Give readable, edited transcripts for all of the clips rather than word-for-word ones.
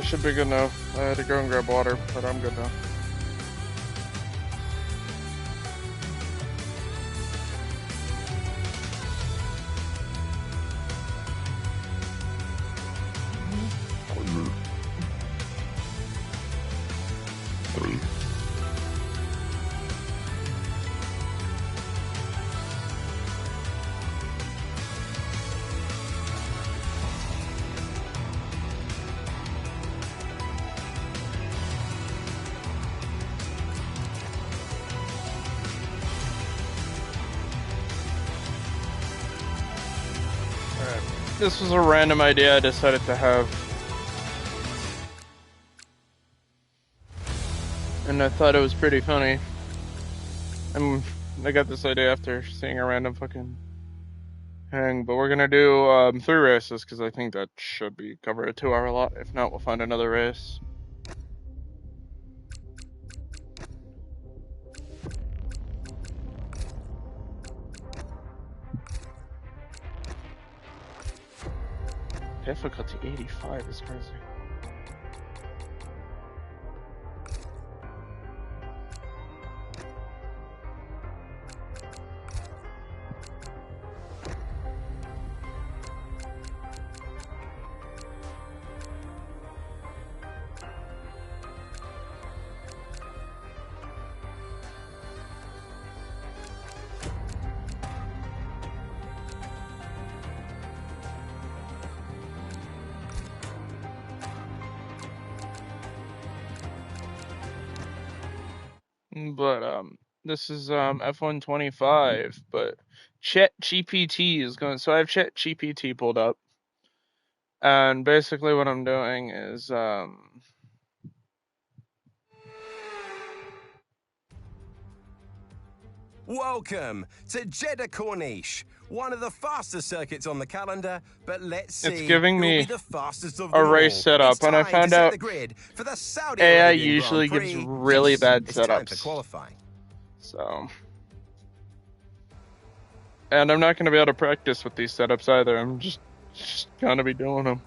I should be good now. I had to go and grab water, but I'm good now. This was a random idea I decided to have. And I thought it was pretty funny. I got this idea after seeing a random fucking hang. But we're gonna do 3 races, because I think that should cover a 2-hour lot. If not, we'll find another race. Difficulty 85 is crazy. But this is F125, but ChatGPT is going. So I have ChatGPT pulled up, and basically what I'm doing is Welcome to Jeddah Corniche, one of the fastest circuits on the calendar, but let's see it's giving me who'll be the fastest of a them race all. setup, It's and I time found to set out the grid for the Saudi AI Arabian usually Grand gives Prix. really Yes, bad it's time for setups. qualifying. So, and I'm not going to be able to practice with these setups either. I'm just gonna be doing them.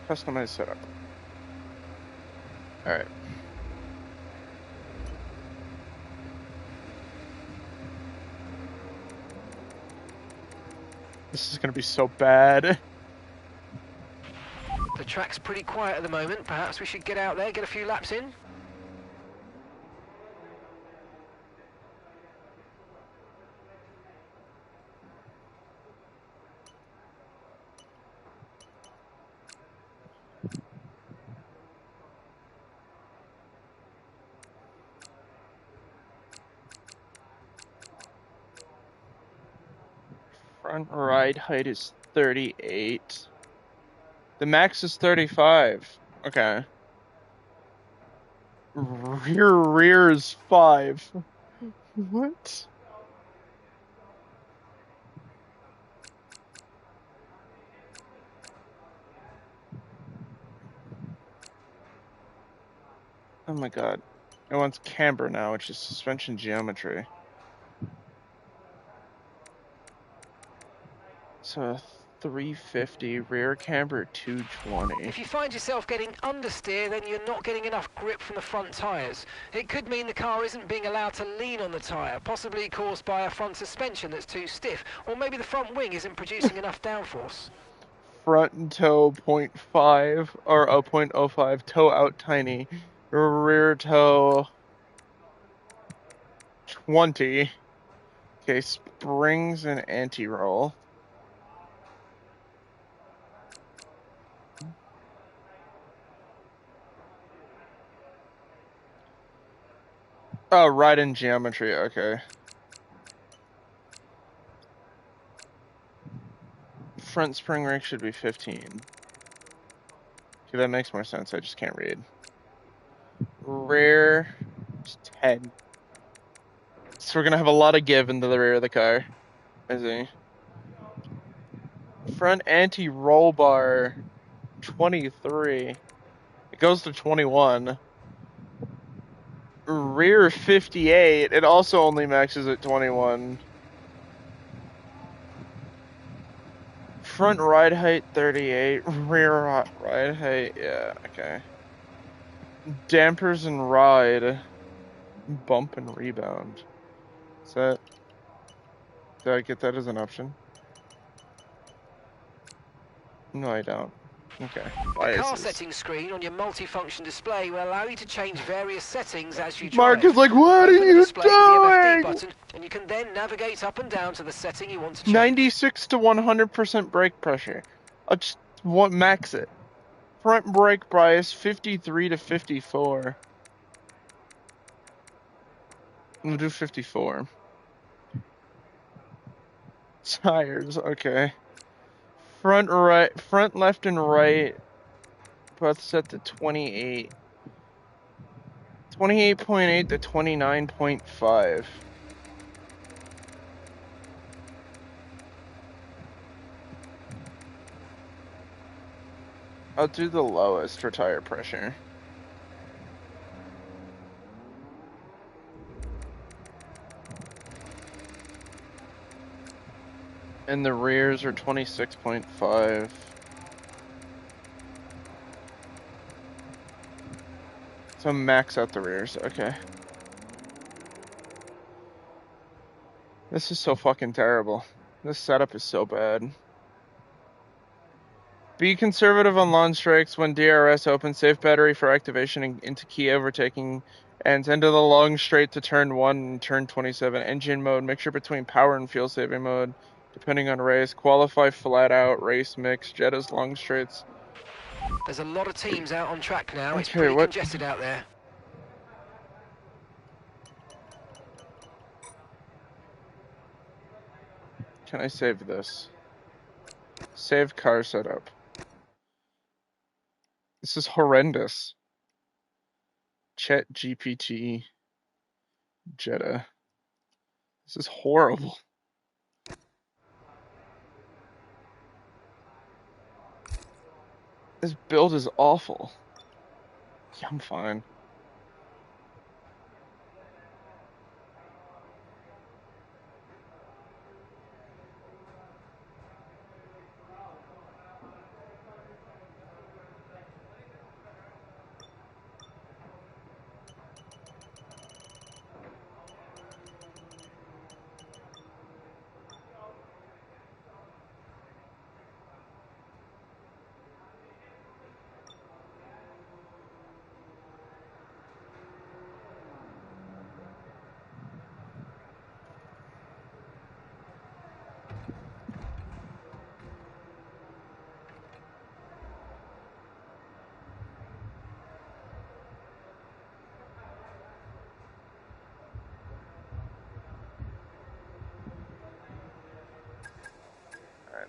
Customize setup. All right. This is gonna be so bad. The track's pretty quiet at the moment. Perhaps we should get out there, get a few laps in. Front ride height is 38. The max is 35. Okay. Rear is 5. What? Oh my god. It wants camber now, which is suspension geometry. So 350, rear camber 220. If you find yourself getting understeer, then you're not getting enough grip from the front tyres. It could mean the car isn't being allowed to lean on the tyre, possibly caused by a front suspension that's too stiff, or maybe the front wing isn't producing enough downforce. Front toe 0.5 or 0.05, toe out tiny. Rear toe 20. Okay, springs and anti-roll. Oh, ride in geometry, okay. Front spring rake should be 15. Okay, that makes more sense, I just can't read. Rear is 10. So we're gonna have a lot of give into the rear of the car. I see. Front anti-roll bar 23. It goes to 21. Rear 58. It also only maxes at 21. Front ride height 38. Rear ride height, yeah, okay. Dampers and ride. Bump and rebound. Did I get that as an option? No, I don't. Okay. The car settings screen on your multifunction display will allow you to change various settings as you drive. Mark is like, what are you display with the MFD doing? button, and you can then navigate up and down to the setting you want to change. 96 to 100% brake pressure. I'll just max it. Front brake bias 53 to 54. We'll do 54. Tires, okay. Front left and right, both set to 28. 28.8 to 29.5. I'll do the lowest for tire pressure. And the rears are 26.5. So max out the rears, okay. This is so fucking terrible. This setup is so bad. Be conservative on lawn strikes when DRS opens. Safe battery for activation into key overtaking. And into the long straight to turn 1 and turn 27. Engine mode, mixture between power and fuel saving mode, depending on race. Qualify flat out, race mix, Jetta's long straights. There's a lot of teams out on track now. Okay, it's pretty congested out there. Can I save this? Save car setup. This is horrendous. ChatGPT. Jetta. This is horrible. This build is awful. Yeah, I'm fine.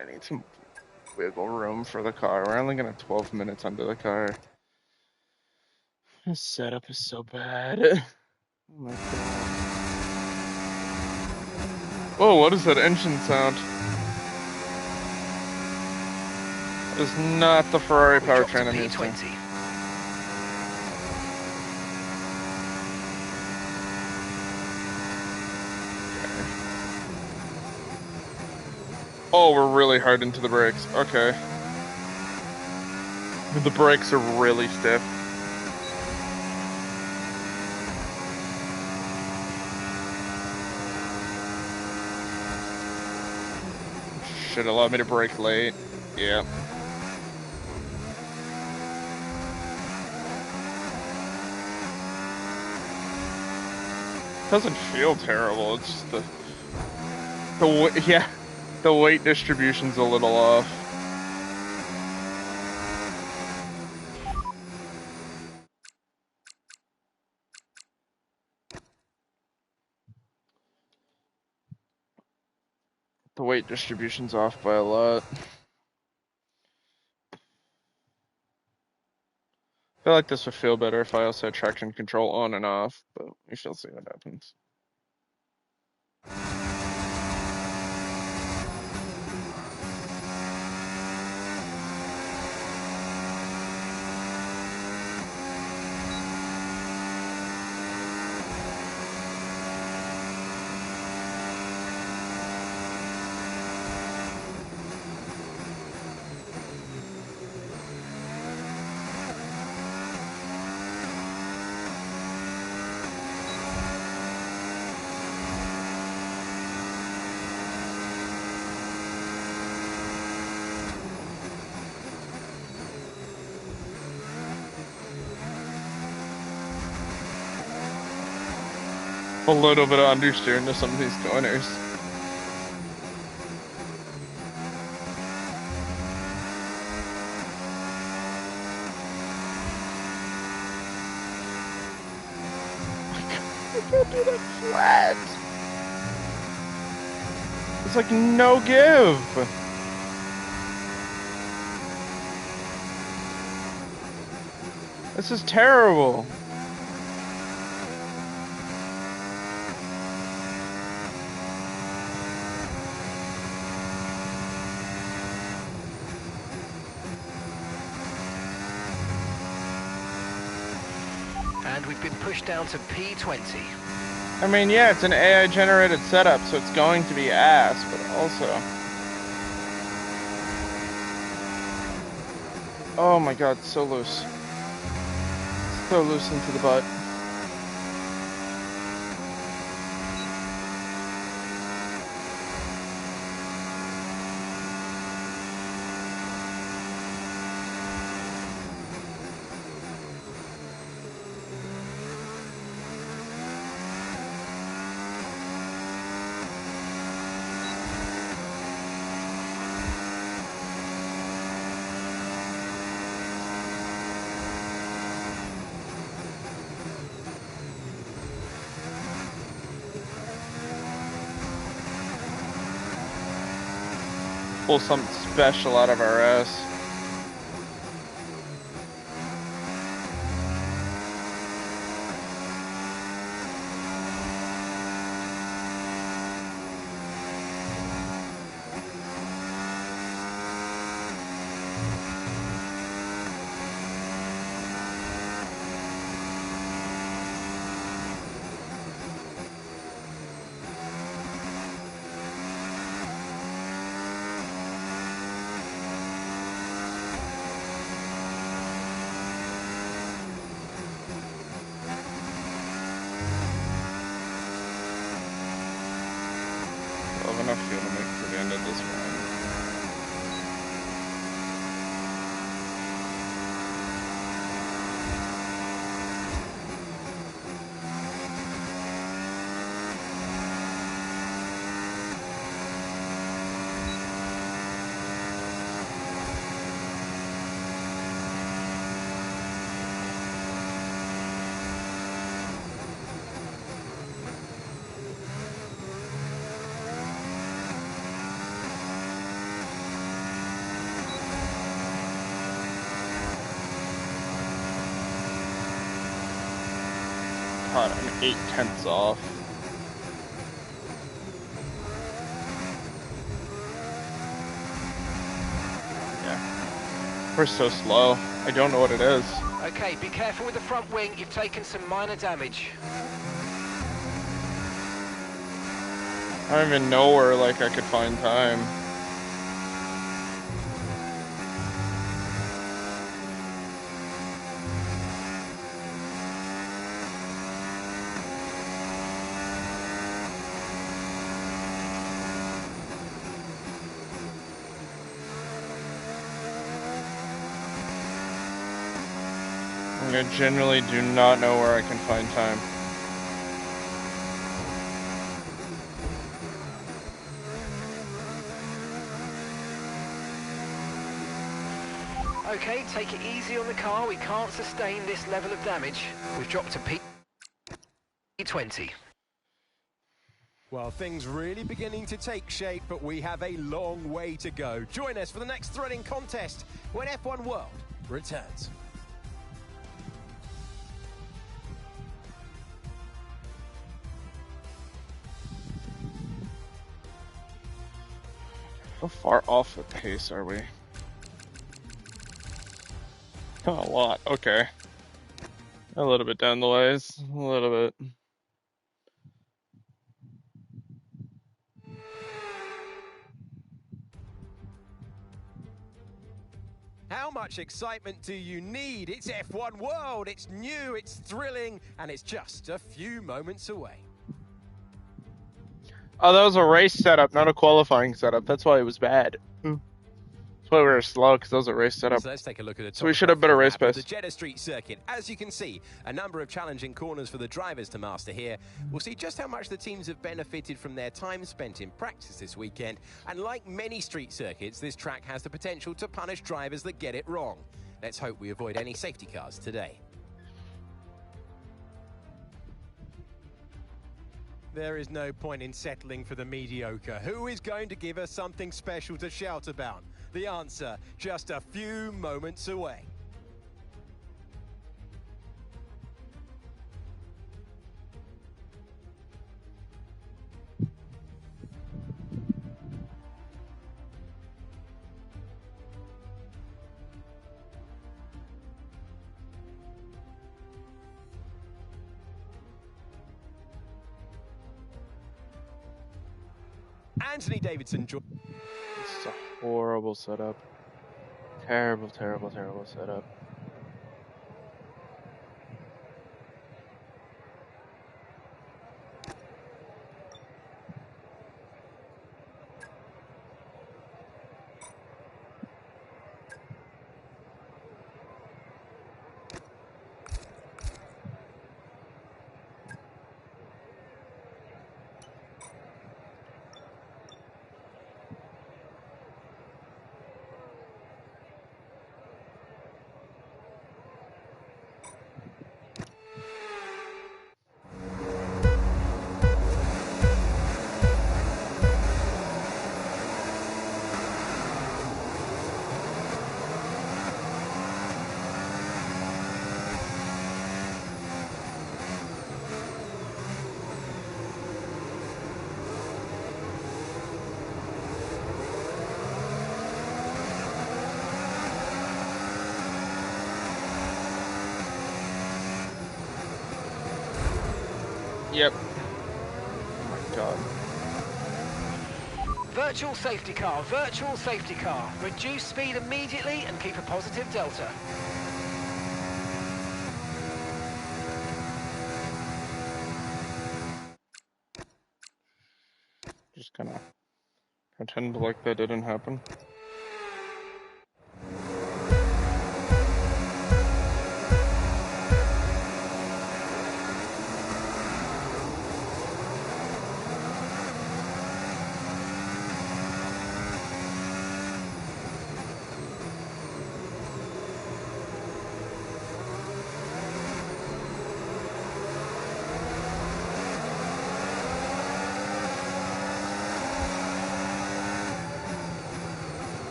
I need some wiggle room for the car. We're only gonna have 12 minutes under the car. This setup is so bad. Oh my god. Whoa, what is that engine sound? That is not the Ferrari powertrain I'm used to. Oh, we're really hard into the brakes. Okay. The brakes are really stiff. Should allow me to brake late. Yeah. Doesn't feel terrible. It's just the weight distribution's a little off. The weight distribution's off by a lot. I feel like this would feel better if I also had traction control on and off, but we shall see what happens. A little bit of understeer into some of these corners. I can't do that flat. It's like no give. This is terrible. And we've been pushed down to P20. I mean, yeah, it's an AI generated setup, so it's going to be ass, but also... Oh my god, so loose. So loose into the butt. Pull something special out of our ass. Enough fuel to make it to the end of this run. God, I'm 8/10 off. Yeah. We're so slow. I don't know what it is. Okay, be careful with the front wing. You've taken some minor damage. I don't even know where, like, I could find time. I generally do not know where I can find time. Okay, take it easy on the car. We can't sustain this level of damage. We've dropped to P20. Well, things really beginning to take shape, but we have a long way to go. Join us for the next thrilling contest when F1 World returns. How far off the pace are we? A lot. Okay. A little bit down the ways. A little bit. How much excitement do you need? It's F1 World. It's new, it's thrilling, and it's just a few moments away. Oh, that was a race setup, not a qualifying setup. That's why it was bad. That's why we were slow, because that was a race setup. So let's take a look at the top So we should have better race the pace. Jeddah Street circuit. As you can see, a number of challenging corners for the drivers to master here. We'll see just how much the teams have benefited from their time spent in practice this weekend. And like many street circuits, this track has the potential to punish drivers that get it wrong. Let's hope we avoid any safety cars today. There is no point in settling for the mediocre. Who is going to give us something special to shout about? The answer, just a few moments away. Anthony Davidson. This is a horrible setup. Terrible, terrible, terrible setup. Yep. Oh my god. Virtual safety car, virtual safety car. Reduce speed immediately and keep a positive delta. Just gonna pretend like that didn't happen.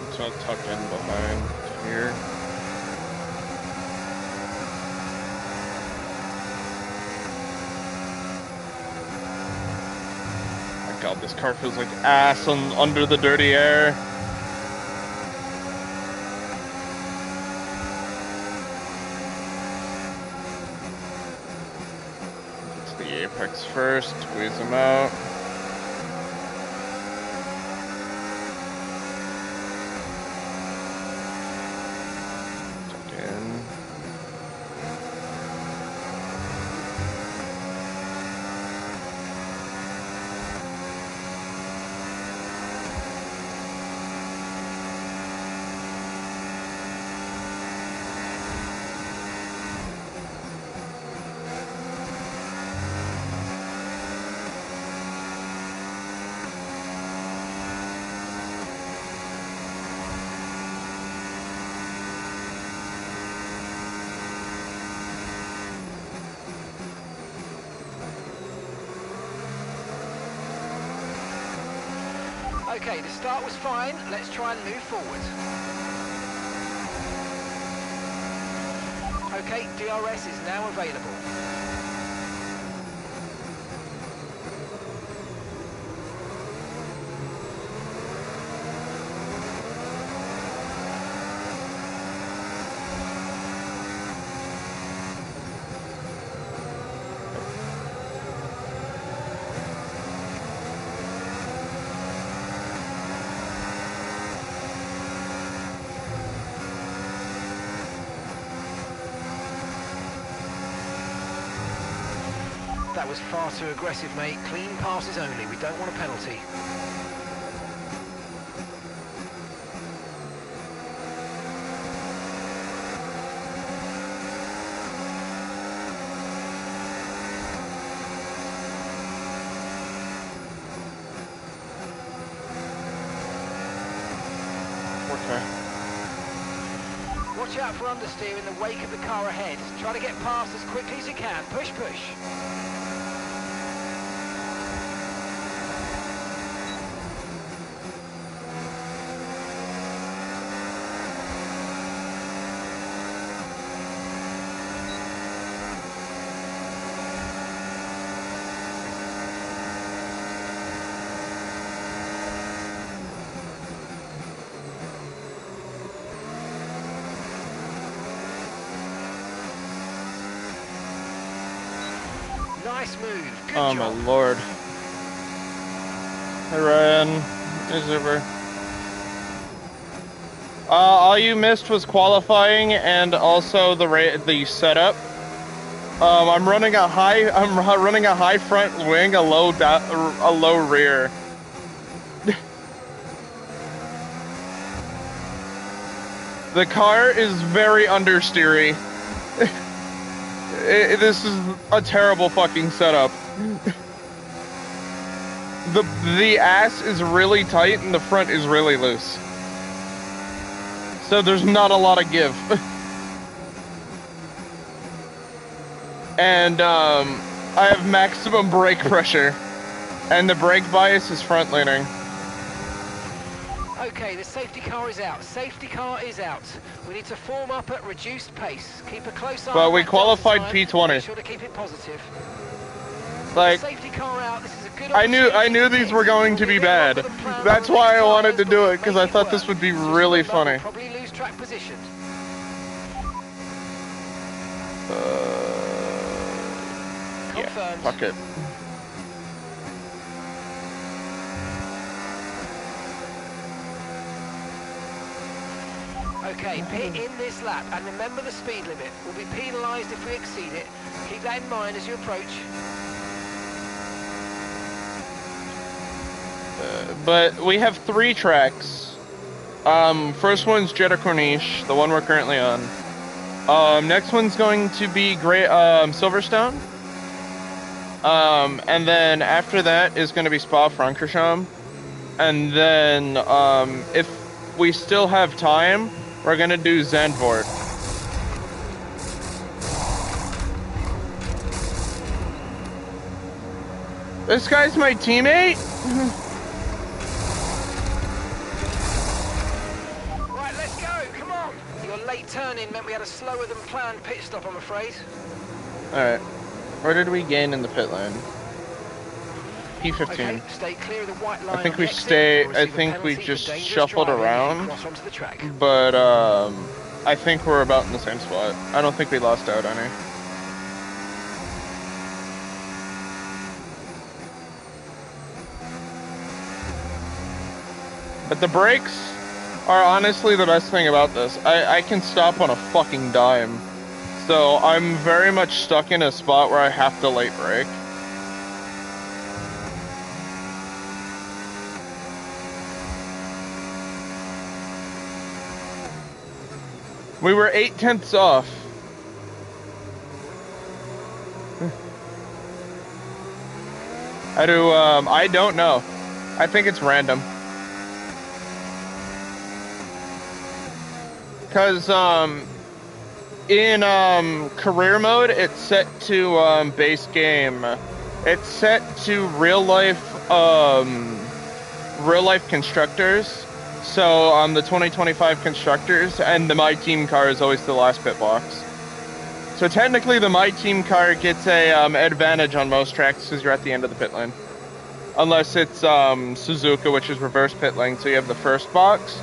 It's all tucked in behind here. My god, this car feels like ass under the dirty air. Get to the apex first, squeeze them out. Okay, the start was fine. Let's try and move forward. Okay, DRS is now available. That was far too aggressive, mate. Clean passes only. We don't want a penalty. Okay. Watch out for understeer in the wake of the car ahead. Try to get past as quickly as you can. Push, push. Nice move. Good Oh job. my lord. Hey Ryan. Hey Zuber. All you missed was qualifying and also the setup. I'm running a high front wing, a low rear. The car is very understeery. This is a terrible fucking setup. The ass is really tight and the front is really loose. So there's not a lot of give. And I have maximum brake pressure. And the brake bias is front leaning. Okay, the safety car is out. Safety car is out. We need to form up at reduced pace. Keep a close eye. Well, on we that qualified delta time. P20. Make sure to keep it positive. Like, the safety car out. This is a good I knew opportunity these to were pit. going to It'll be a bit longer bad. than planned That's on the why next I wanted tyres, to but do we'll it, because make I thought work. this would be Just really remember, funny. we'll probably lose track position. Yeah, Confirmed. fuck it. Okay, pit in this lap and remember the speed limit. We'll be penalised if we exceed it. Keep that in mind as you approach. But we have 3 tracks. First one's Jeddah Corniche, the one we're currently on. Next one's going to be Silverstone. And then after that is going to be Spa-Francorchamps. And then, if we still have time, we're going to do Zandvoort. This guy's my teammate? Right, let's go, come on! Your late turn-in meant we had a slower than planned pit stop, I'm afraid. Alright. Where did we gain in the pit lane? P15. Okay, stay clear of the white line I think on we the exit. You'll I receive a think we penalty for just dangerous shuffled driving if you around. cross onto the track. But, I think we're about in the same spot. I don't think we lost out any. But the brakes are honestly the best thing about this. I can stop on a fucking dime. So I'm very much stuck in a spot where I have to late brake. We were 0.8 off. I don't know. I think it's random. Cause, in, career mode, it's set to, base game. It's set to real life constructors. So, the 2025 constructors, and the My Team car is always the last pit box. So technically the My Team car gets a, advantage on most tracks because you're at the end of the pit lane. Unless it's, Suzuka, which is reverse pit lane, so you have the first box.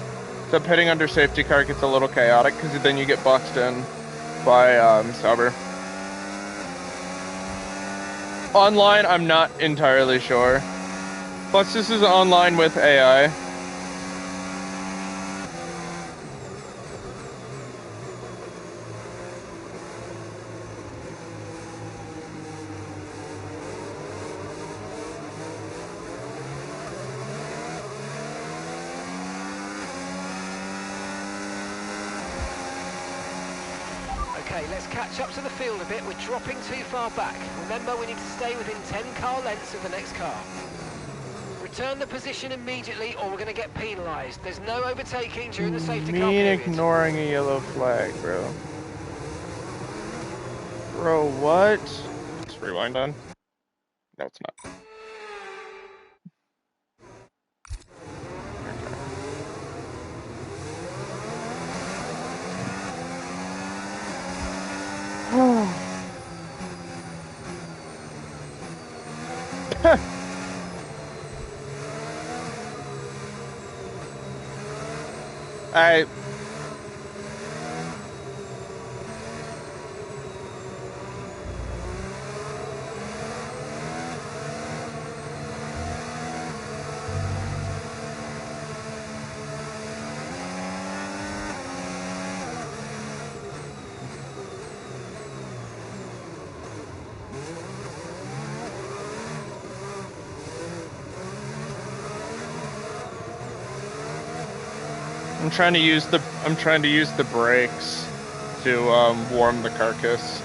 So pitting under safety car gets a little chaotic because then you get boxed in by, Sauber. Online, I'm not entirely sure. Plus, this is online with AI. Okay, let's catch up to the field a bit. We're dropping too far back. Remember, we need to stay within 10 car lengths of the next car. Return the position immediately or we're going to get penalised. There's no overtaking during the safety car Mean period. ignoring a yellow flag, bro. Bro, what? Let's rewind on. No, it's not. Alright. I'm trying to use the brakes to warm the carcass.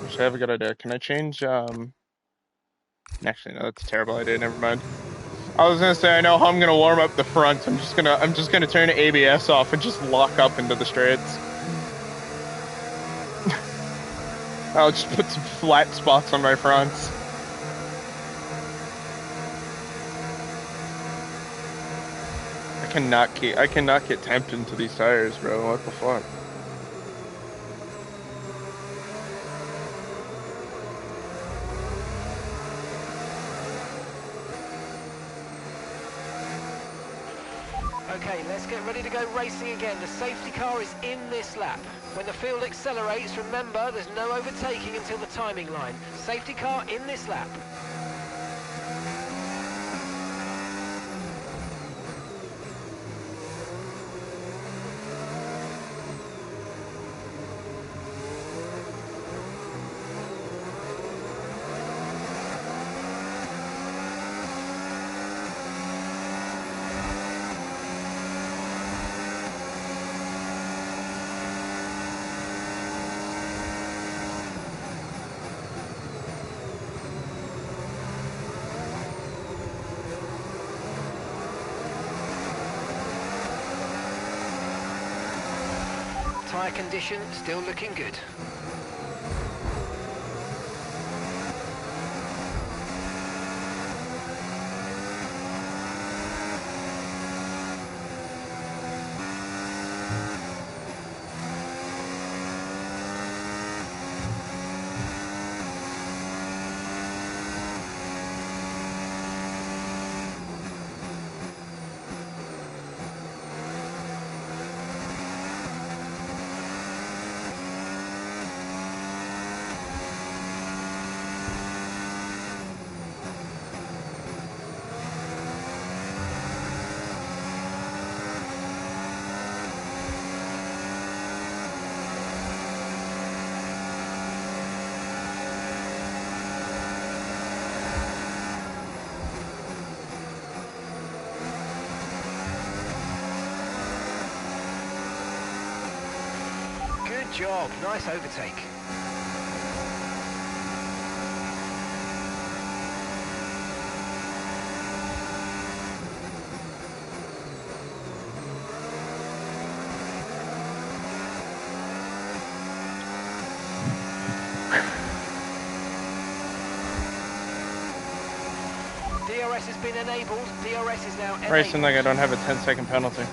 Actually, I have a good idea. Can I change actually no, that's a terrible idea, never mind. I was gonna say I know how I'm gonna warm up the front. I'm just gonna turn the ABS off and just lock up into the straights. I'll just put some flat spots on my fronts. I cannot get temp into these tires, bro. What the fuck? Okay, let's get ready to go racing again. The safety car is in this lap. When the field accelerates, remember there's no overtaking until the timing line. Safety car in this lap. Tyre condition still looking good. Good job, nice overtake. DRS has been enabled. DRS is now enabled. Racing like I don't have a 10-second penalty.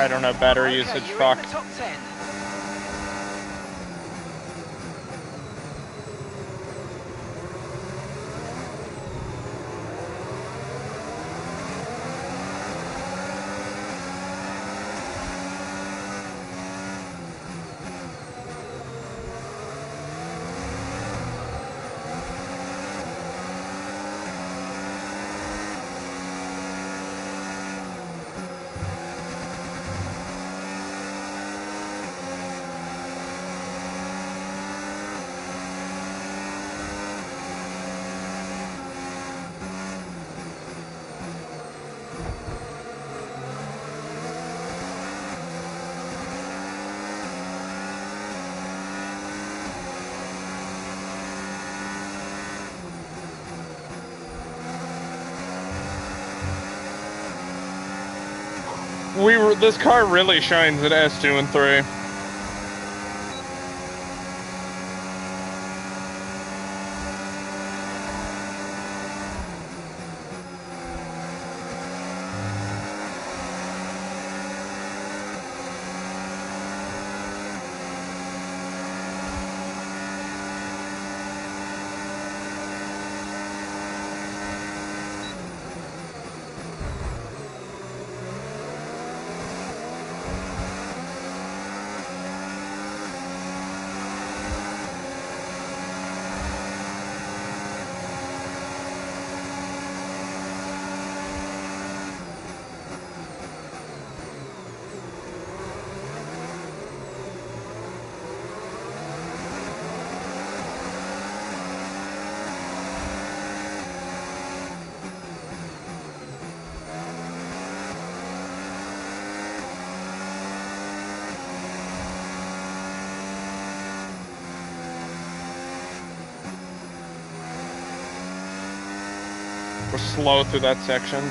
I don't know, battery Okay, usage, you're fuck. in the top 10. This car really shines at S2 and 3. We're slow through that section.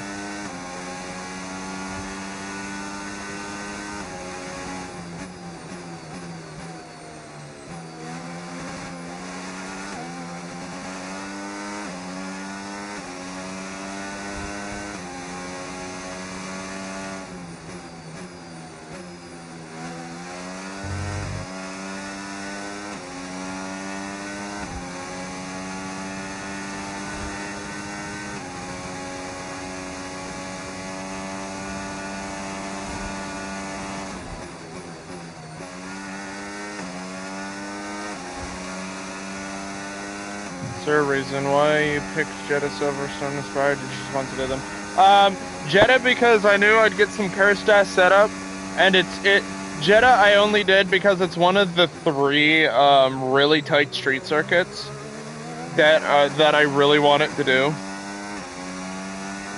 Is there a reason why you picked Jetta Silverstone Inspired? Did you just want to do them? Jetta because I knew I'd get some cursed ass setup, and Jetta I only did because it's one of the 3 really tight street circuits that I really wanted to do.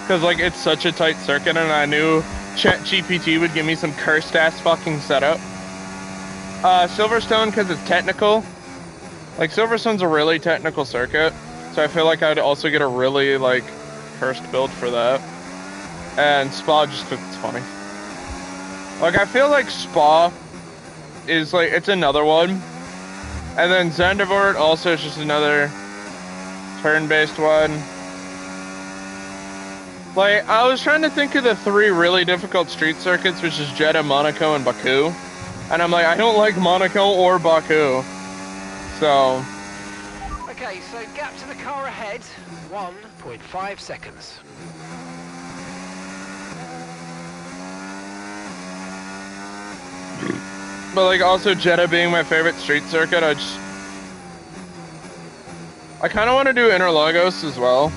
Cause like it's such a tight circuit, and I knew ChatGPT would give me some cursed ass fucking setup. Silverstone because it's technical. Like, Silverstone's a really technical circuit, so I feel like I'd also get a really, like, cursed build for that. And Spa just because it's funny. Like, I feel like Spa is, like, it's another one. And then Zandvoort also is just another turn-based one. Like, I was trying to think of the 3 really difficult street circuits, which is Jeddah, Monaco, and Baku. And I'm like, I don't like Monaco or Baku. So. Okay, so gap to the car ahead, 1.5 seconds. But like also Jeddah being my favorite street circuit, I kind of want to do Interlagos as well.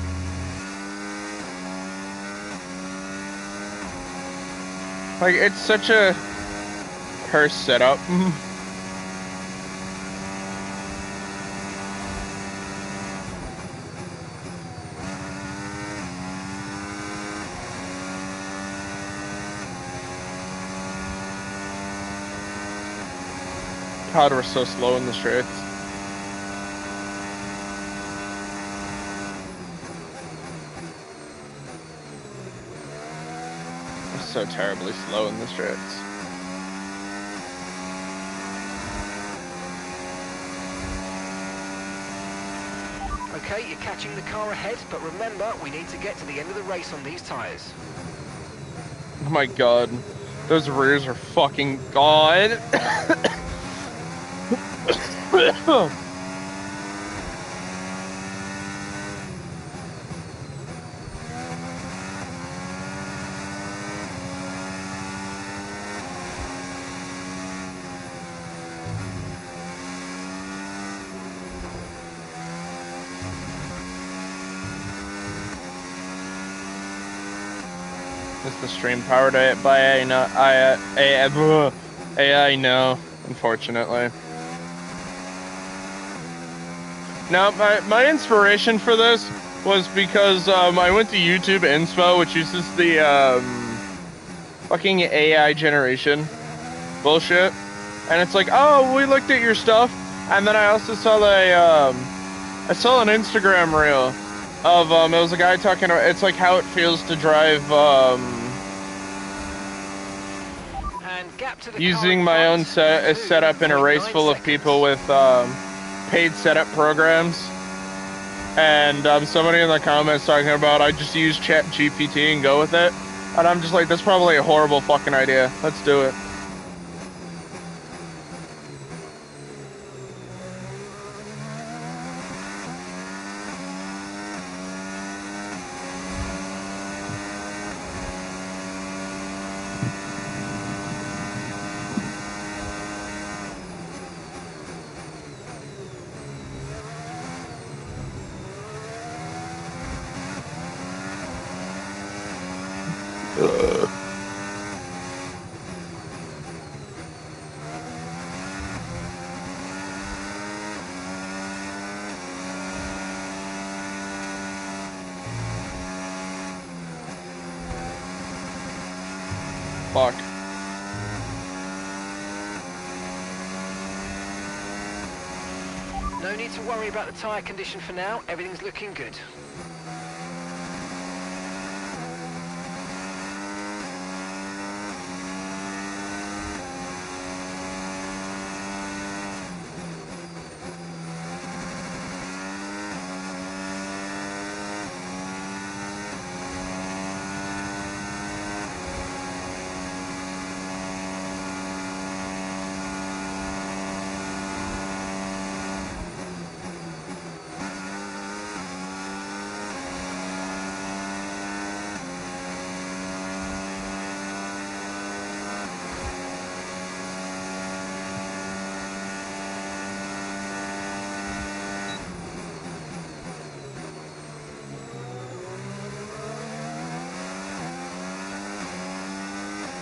Like it's such a cursed setup. God, we're so slow in the straights. We're so terribly slow in the straights. Okay, you're catching the car ahead, but remember, we need to get to the end of the race on these tyres. Oh my God. Those rears are fucking gone. It's the stream powered by AI, no, unfortunately. Now, my inspiration for this was because I went to YouTube Inspo, which uses the fucking AI generation bullshit, and it's like, oh, we looked at your stuff, and then I also saw I saw an Instagram reel of it was a guy talking about it's like how it feels to drive And gap to the using my own setup in a race full of people with paid setup programs, and somebody in the comments talking about I just use ChatGPT and go with it, and I'm just like, that's probably a horrible fucking idea. Let's do it. Fuck. No need to worry about the tyre condition for now. Everything's looking good.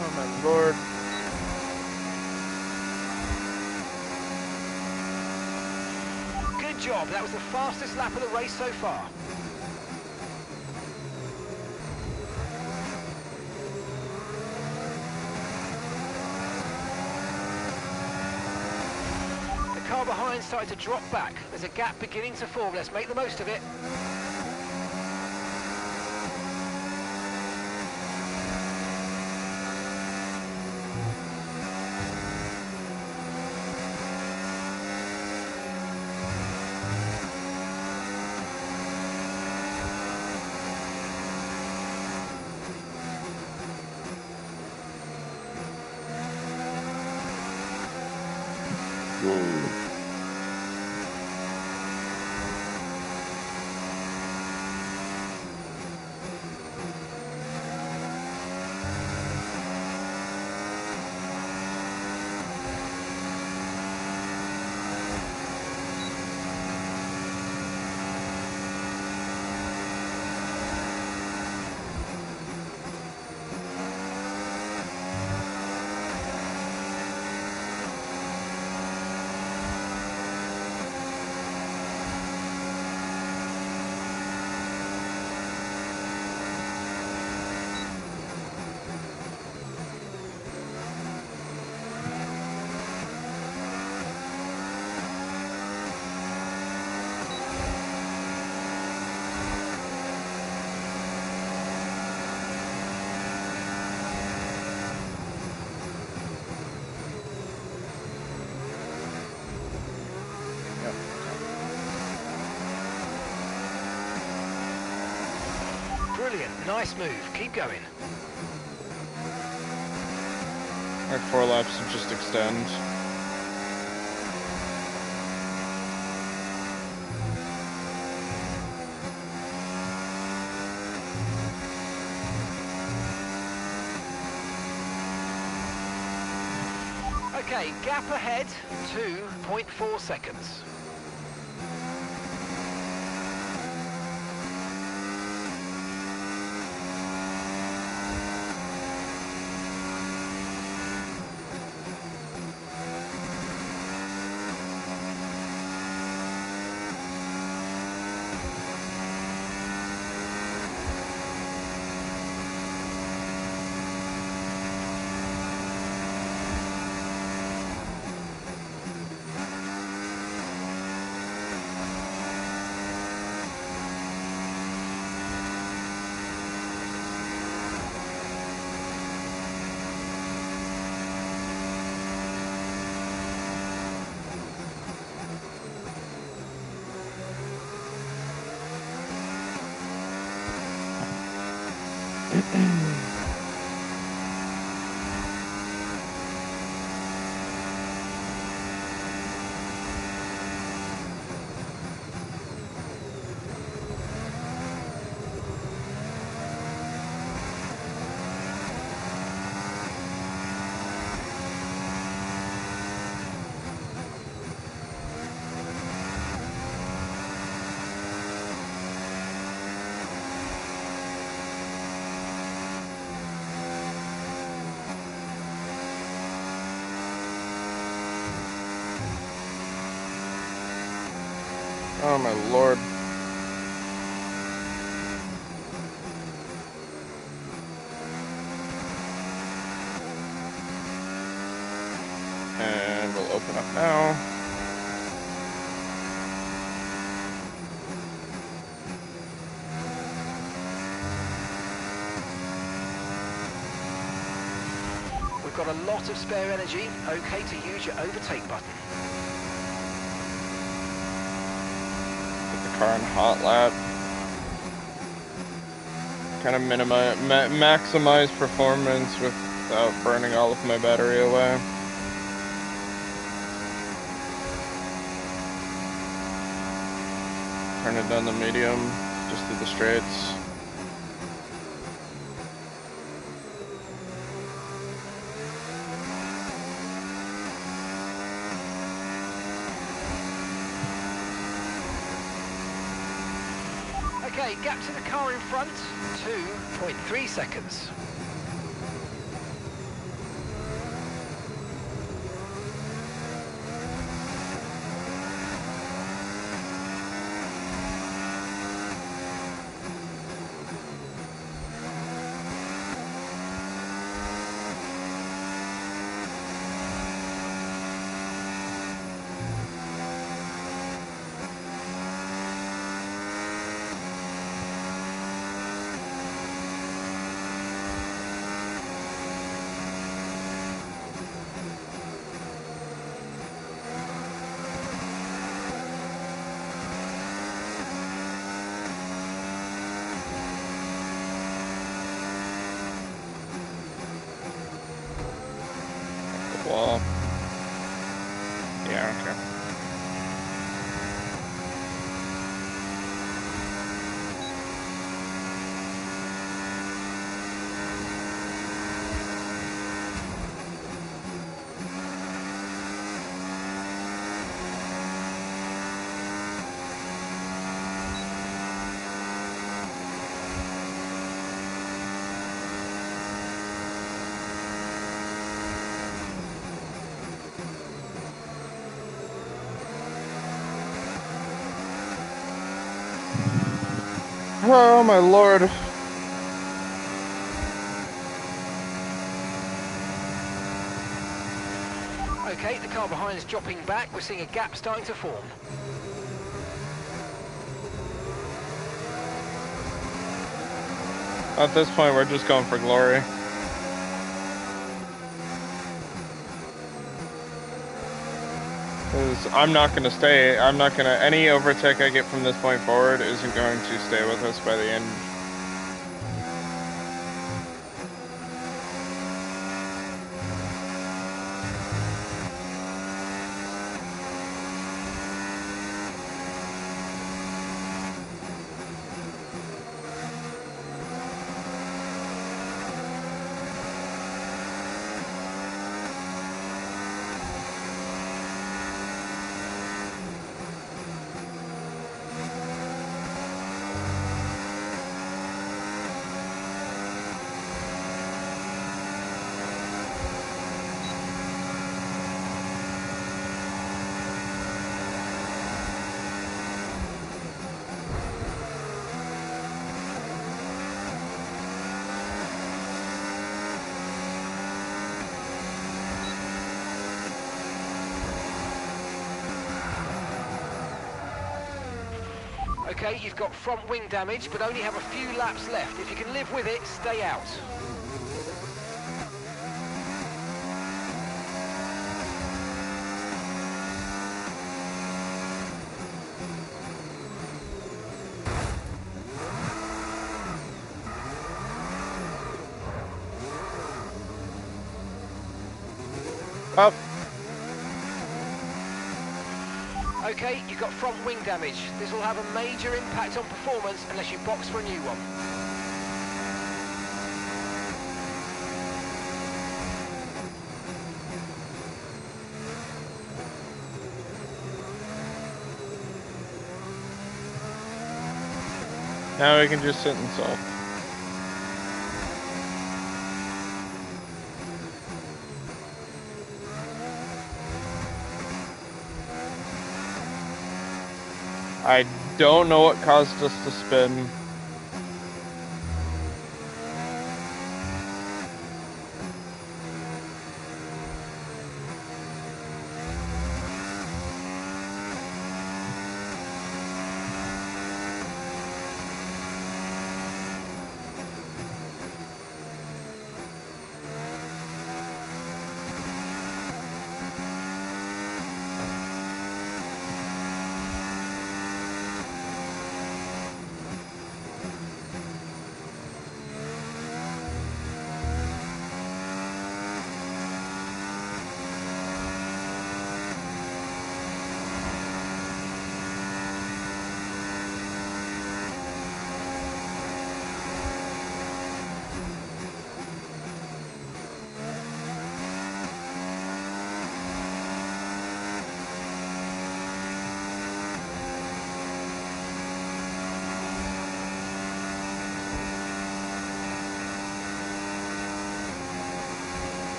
Oh my lord. Good job. That was the fastest lap of the race so far. The car behind started to drop back. There's a gap beginning to form. Let's make the most of it. Brilliant, nice move, keep going. Like 4 laps to just extend. Okay, gap ahead, 2.4 seconds. Oh my lord. And we'll open up now. We've got a lot of spare energy. Okay to use your overtake button. Put the car in hot lap. Kind of maximize performance without burning all of my battery away. Turn it down to medium, just through the straights. Okay, gap to the car in front, 2.3 seconds. Wall. Yeah, okay. Oh my lord. Okay, the car behind is dropping back. We're seeing a gap starting to form. At this point, we're just going for glory. I'm not going to stay. Any overtake I get from this point forward isn't going to stay with us by the end. Okay, you've got front wing damage, but only have a few laps left. If you can live with it, stay out. Up. Okay, you've got front wing damage. This will have a major impact on performance unless you box for a new one. Now we can just sit and sulk. I don't know what caused us to spin.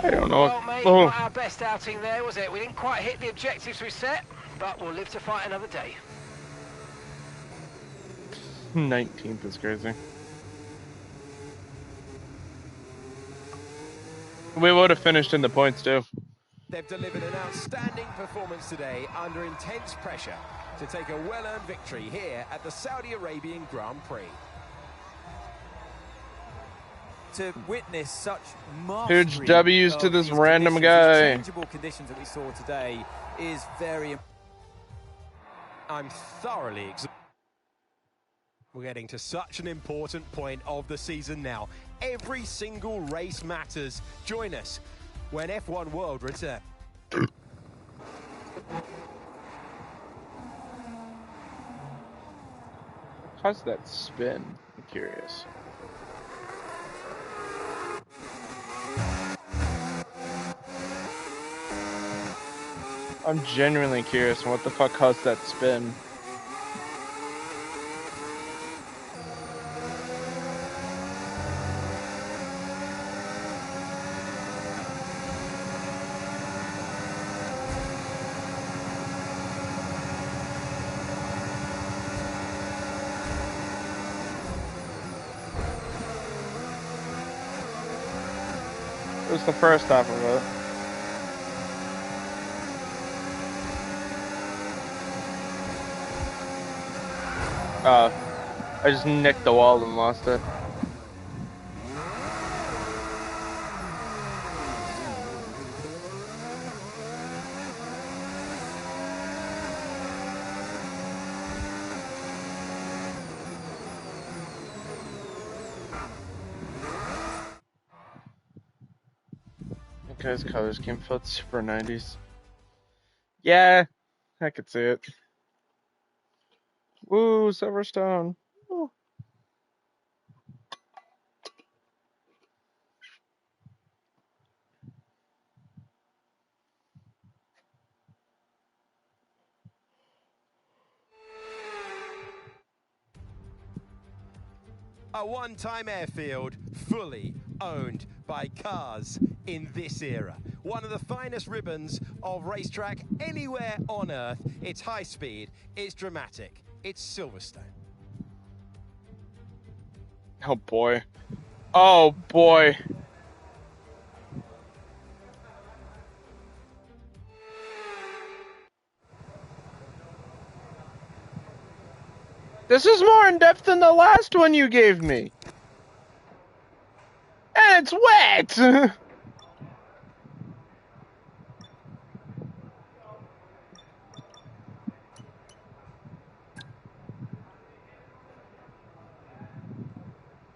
I don't know. Well, mate, Oh, not our best outing there, was it? We didn't quite hit the objectives we set, but we'll live to fight another day. 19th is crazy. We would have finished in the points too. They've delivered an outstanding performance today under intense pressure to take a well-earned victory here at the Saudi Arabian Grand Prix. To witness such mastery Huge W's to this these random conditions, guy. these changeable conditions that we saw today is very. I'm thoroughly exhausted. We're getting to such an important point of the season now. Every single race matters. Join us when F1 World returns. How's that spin? I'm curious. I'm genuinely curious what the fuck caused that spin. It was the first half of it. I just nicked the wall and lost it. Guy's color scheme felt super 90s. Yeah, I could see it. Woo, Silverstone. Woo. A one-time airfield fully owned by cars in this era. one of the finest ribbons of racetrack anywhere on Earth. It's high speed, it's dramatic, it's Silverstone. Oh boy. Oh boy. This is more in depth than the last one you gave me. And it's wet!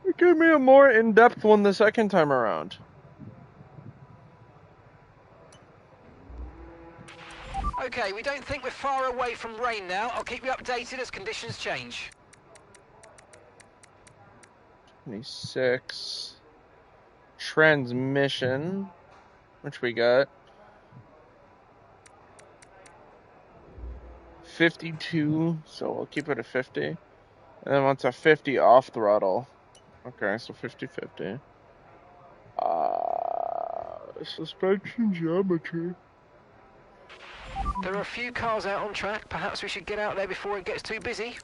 You gave me a more in-depth one the second time around. Okay, we don't think we're far away from rain now. I'll keep you updated as conditions change. 26. Transmission, which we got. 52, so we'll keep it at 50. And then once a 50 off throttle. Okay, so 50-50. Suspension geometry. There are a few cars out on track. Perhaps we should get out there before it gets too busy.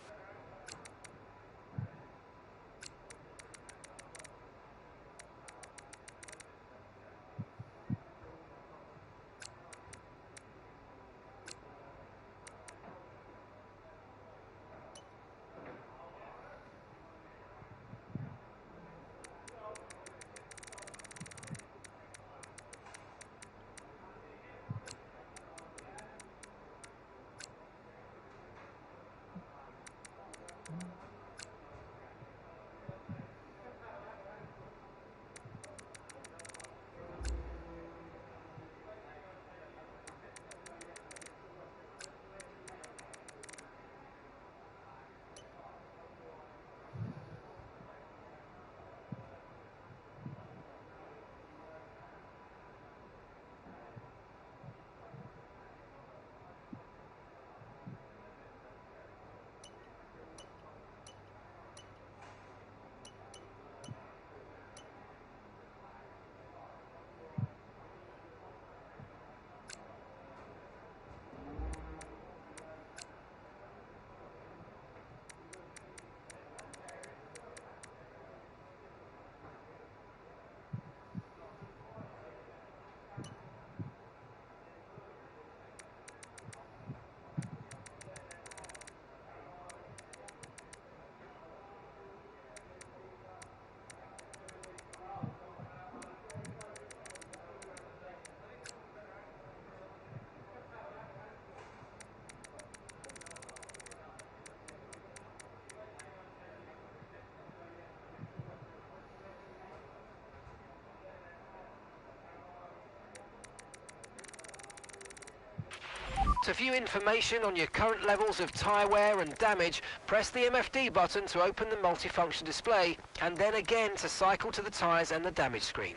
To view information on your current levels of tyre wear and damage, press the MFD button to open the multifunction display, and then again to cycle to the tyres and the damage screen.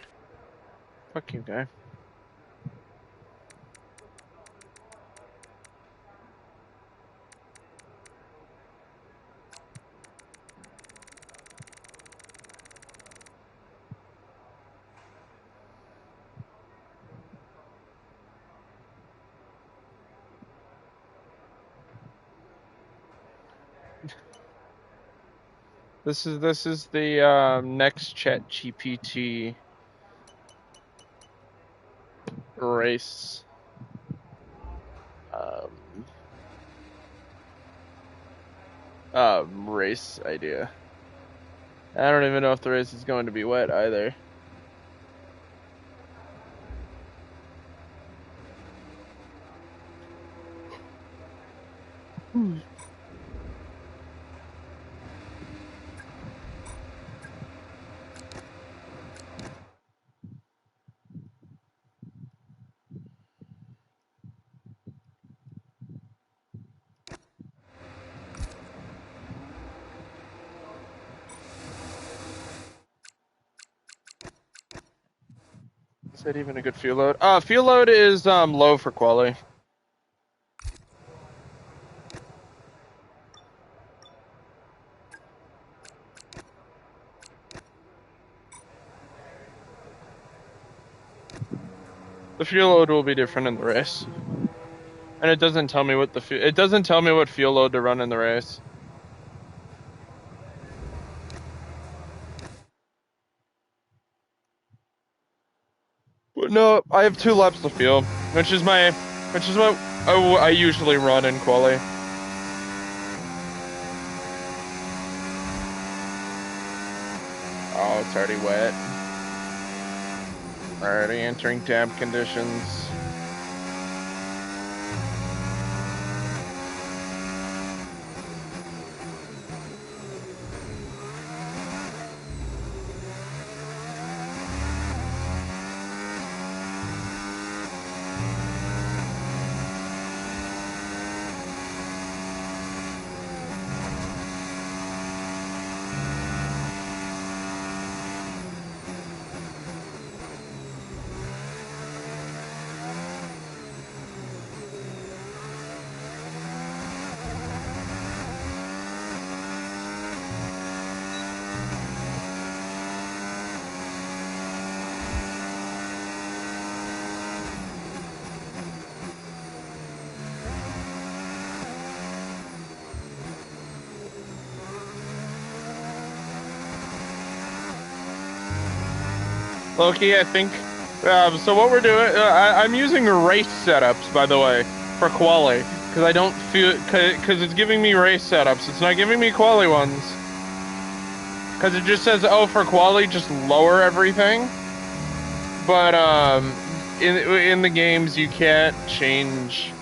Fuck you, guy. This is the next ChatGPT race race idea. I don't even know if the race is going to be wet either. Is that even a good fuel load? Fuel load is low for quali. The fuel load will be different in the race. And it doesn't tell me what it doesn't tell me what fuel load to run in the race. But no, I have 2 laps to fuel, which is what I usually run in quali. Oh, it's already wet. Already entering damp conditions. Loki, I think. So what we're doing, I'm using race setups, by the way, for quali, because I don't feel, because it's giving me race setups. It's not giving me quali ones, because it just says, oh, for quali, just lower everything. But in the games, you can't change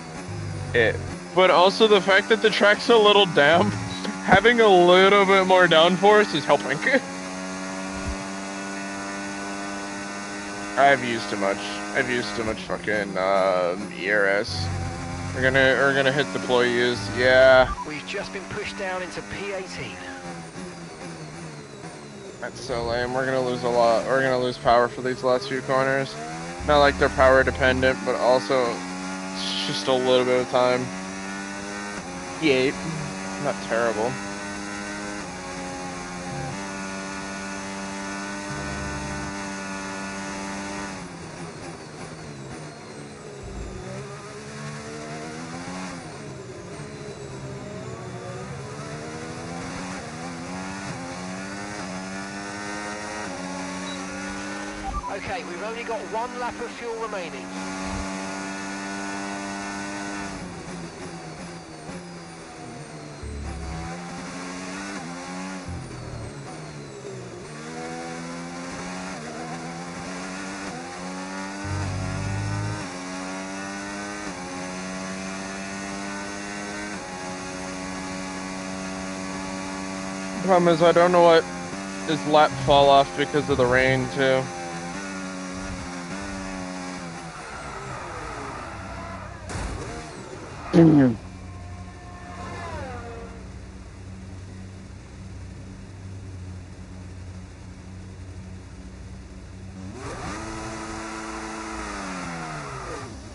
it. But also the fact that the track's a little damp, having a little bit more downforce is helping. I've used too much. I've used too much fucking ERS. We're gonna hit deploy use. Yeah. We've just been pushed down into P18. That's so lame. We're gonna lose a lot. We're gonna lose power for these last few corners. Not like they're power dependent, but also it's just a little bit of time. P8. Not terrible. Okay, we've only got 1 lap of fuel remaining. The problem is I don't know what is lap fall off because of the rain too.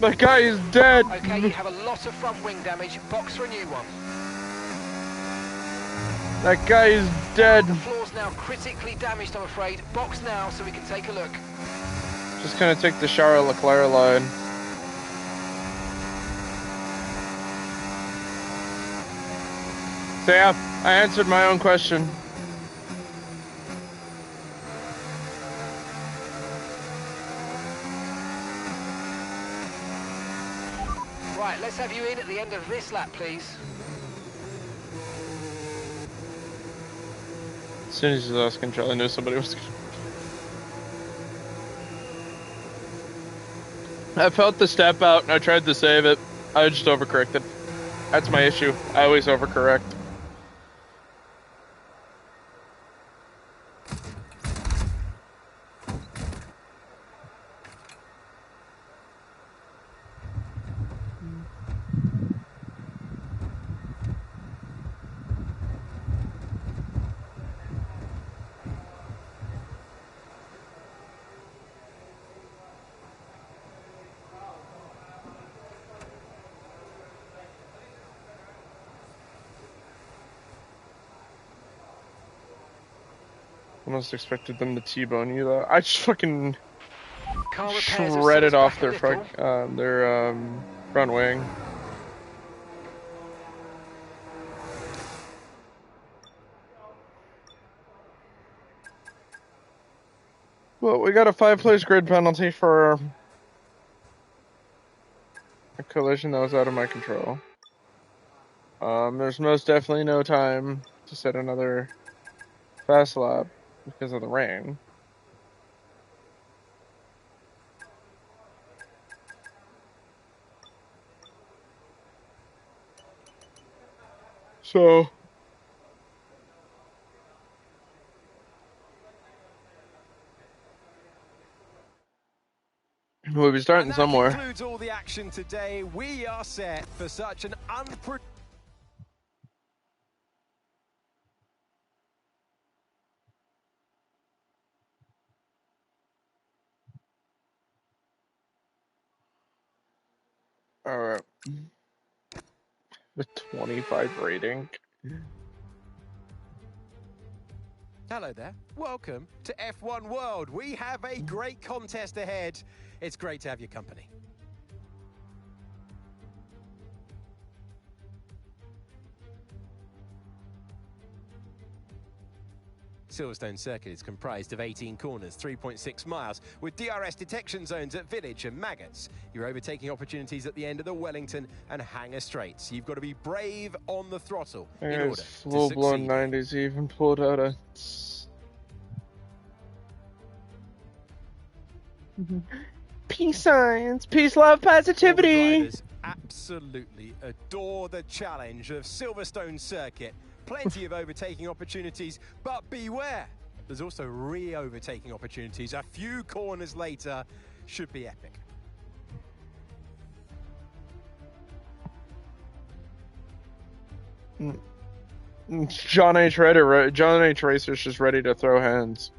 That guy is dead! Okay, you have a lot of front wing damage. Box for a new one. That guy is dead! The floor's now critically damaged, I'm afraid. Box now so we can take a look. Just gonna take the Charles Leclerc line. So yeah, I answered my own question. Right, let's have you in at the end of this lap, please. As soon as he lost control, I knew somebody was I felt the step out and I tried to save it. I just overcorrected. That's my issue. I always overcorrect. Almost expected them to T-bone you though. I just fucking... Car repairs have set shredded us off back a their little. front wing. Well, we got a 5-place grid penalty for a collision that was out of my control. There's most definitely no time to set another fast lap because of the rain. So we'll be starting somewhere. That concludes all the action today. We are set for such an unpredictable. All right. With 25 rating. Hello there. Welcome to F1 World. We have a great contest ahead. It's great to have your company. Silverstone Circuit is comprised of 18 corners, 3.6 miles, with DRS detection zones at Village and Maggots. Your overtaking opportunities at the end of the Wellington and Hangar Straights. You've got to be brave on the throttle in order to full-blown succeed. 90s. He even pulled out a... Peace signs, peace, love, positivity. All the drivers absolutely adore the challenge of Silverstone Circuit. Plenty of overtaking opportunities, but beware, there's also re-overtaking opportunities. A few corners later should be epic. John H. Racer's just ready to throw hands.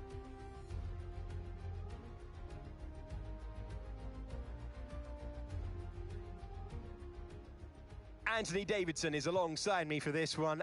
Anthony Davidson is alongside me for this one.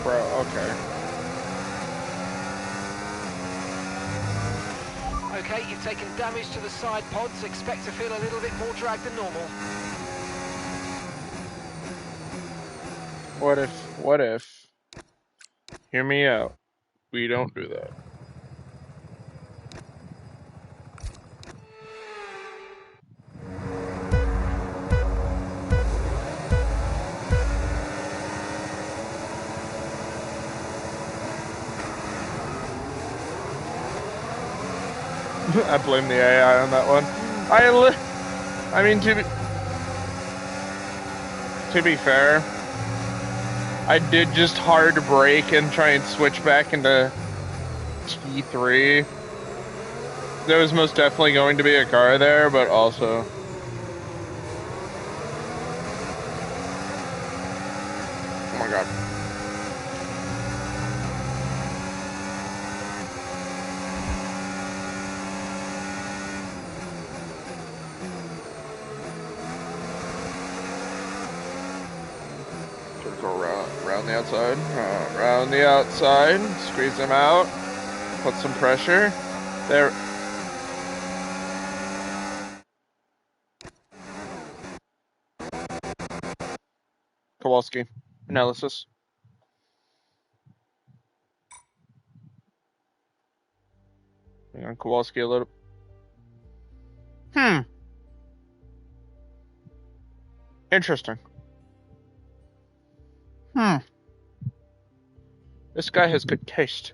Bro, okay. Okay, you've taken damage to the side pods. Expect to feel a little bit more drag than normal. What if, hear me out, we don't do that. I blame the AI on that one. I mean, to be fair, I did just hard brake and try and switch back into T3. There was most definitely going to be a car there, but also... Oh my god. Go around the outside, around the outside, squeeze them out, put some pressure. There. Kowalski, analysis. Hang on, Kowalski a little. Interesting. This guy has good taste.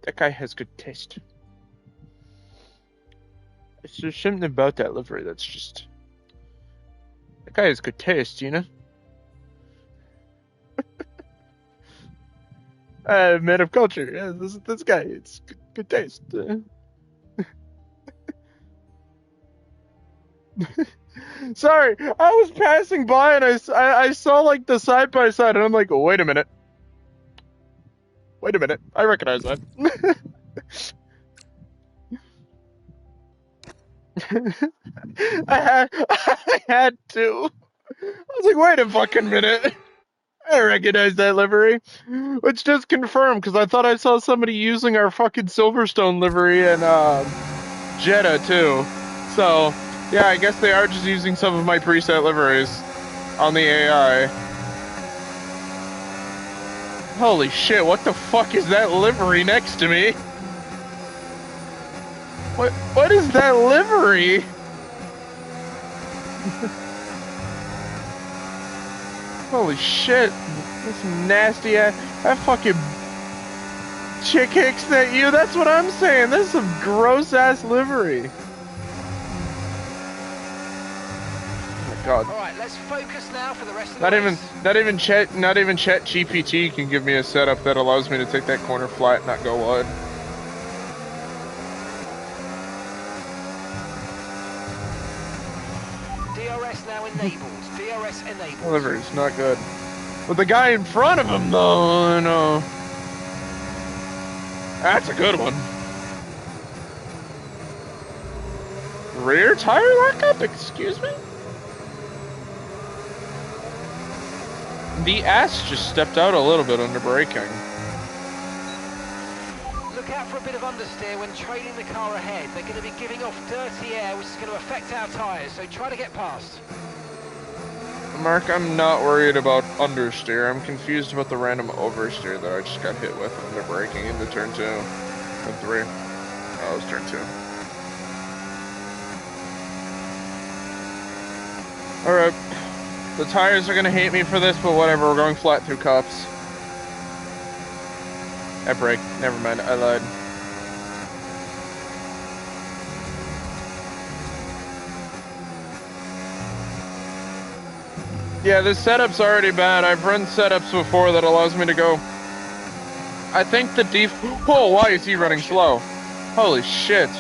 That guy has good taste. There's something about that livery that's just... That guy has good taste, you know? Man of culture. Yeah, this guy, it's good taste. Sorry, I was passing by and I saw like the side by side and I'm like, oh, wait a minute. Wait a minute. I recognize that. I had to. I was like, wait a fucking minute. I recognize that livery. Which just confirmed, because I thought I saw somebody using our fucking Silverstone livery and Jeddah too. So, yeah, I guess they are just using some of my preset liveries on the AI. Holy shit, what the fuck is that livery next to me? What is that livery? Holy shit. This nasty ass. That fucking chick hicks at you. That's what I'm saying. This is some gross ass livery. Oh my god. Alright, let's focus now for the rest of the Not race. even chatGPT can give me a setup that allows me to take that corner flat and not go wide. DRS now enabled. DRS enabled. Livery's not good. But the guy in front of him, though, no. That's a good one. Rear tire lockup? Excuse me? The ass just stepped out a little bit under braking. Look out for a bit of understeer when trailing the car ahead. They're going to be giving off dirty air, which is going to affect our tyres, so try to get past. Mark, I'm not worried about understeer. I'm confused about the random oversteer that I just got hit with under braking into turn 2. Turn 3. Oh, it was turn 2. Alright. The tires are gonna hate me for this, but whatever. We're going flat through cups. I brake. Never mind. I lied. Yeah, this setup's already bad. I've run setups before that allows me to go. I think the oh, why is he running slow? Holy shit.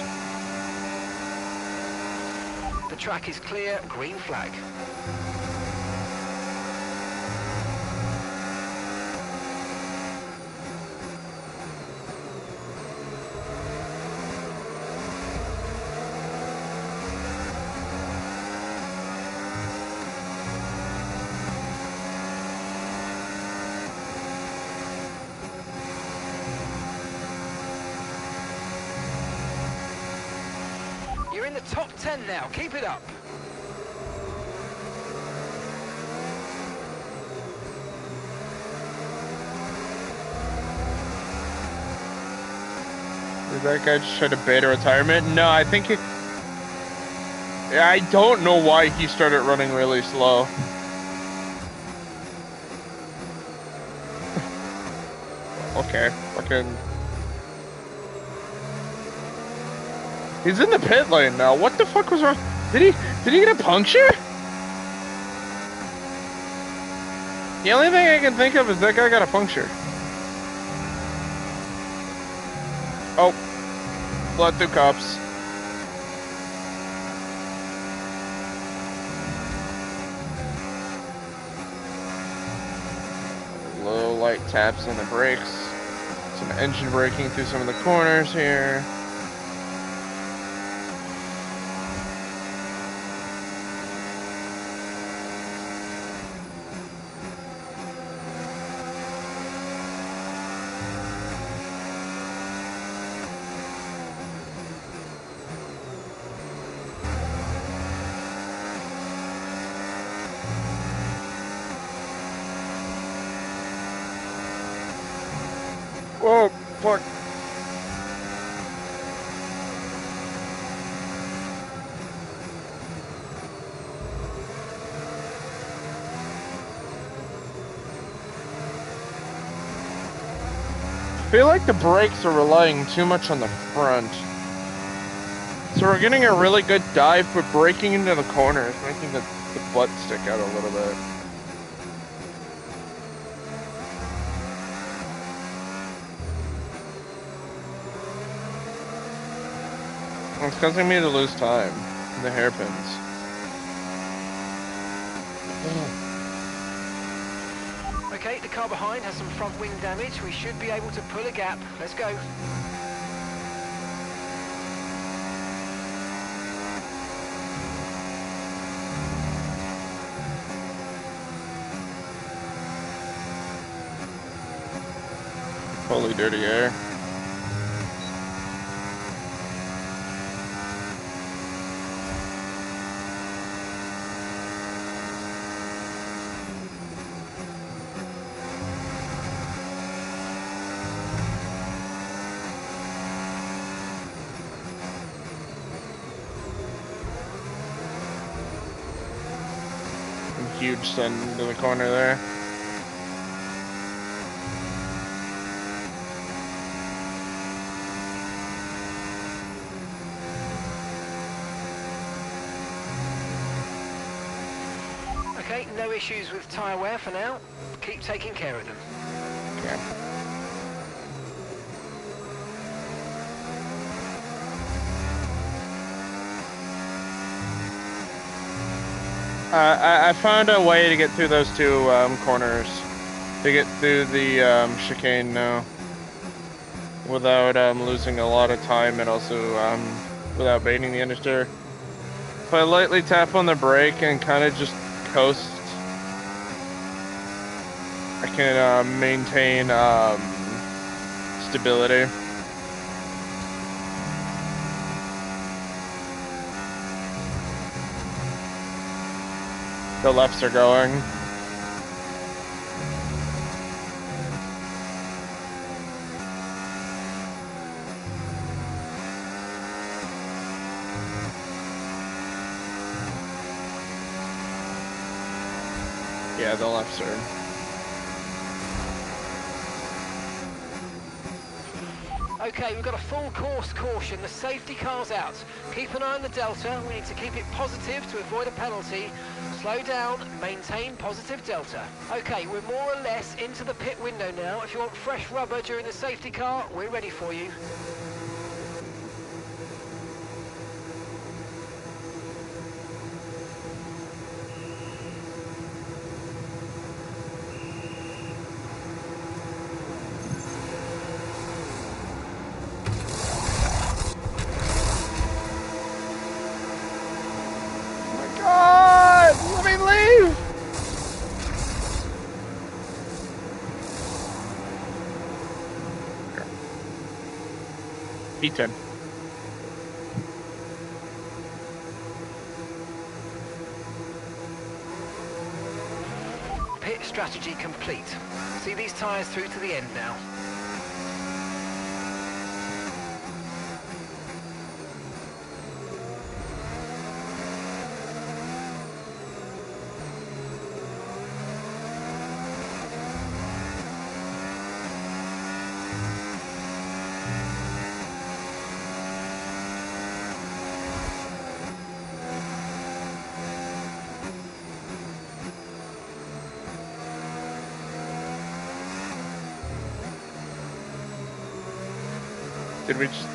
The track is clear, green flag. You're in the top 10 now, keep it up. Did that guy just try to bait a retirement? No, I think it... I don't know why he started running really slow. Okay, fucking... He's in the pit lane now. What the fuck was wrong? Did he get a puncture? The only thing I can think of is that guy got a puncture. Oh. Blood through cups. Low light taps on the brakes. Some engine braking through some of the corners here. Oh, fuck. I feel like the brakes are relying too much on the front. So we're getting a really good dive, but breaking into the corners, making the butt stick out a little bit. It's causing me to lose time in the hairpins. Okay, the car behind has some front wing damage. We should be able to pull a gap. Let's go. Holy dirty air. Huge send into the corner there. Okay, no issues with tyre wear for now. Keep taking care of them. Yeah. I found a way to get through those two corners, to get through the chicane now, without losing a lot of time and also without baiting the understeer. If I lightly tap on the brake and kind of just coast, I can maintain stability. The lefts are going. Yeah, the lefts are. Okay, we've got a full course caution. The safety car's out. Keep an eye on the delta. We need to keep it positive to avoid a penalty. Slow down, maintain positive delta. Okay, we're more or less into the pit window now. If you want fresh rubber during the safety car, we're ready for you. Let me leave! P10. Pit strategy complete. See these tyres through to the end now.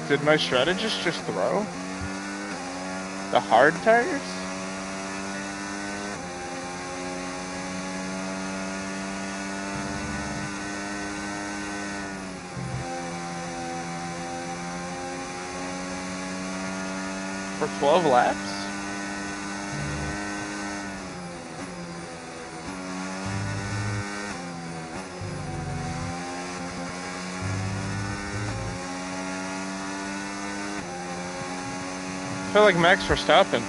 Did my strategist just throw? The hard tires? For 12 laps? I feel like Max Verstappen.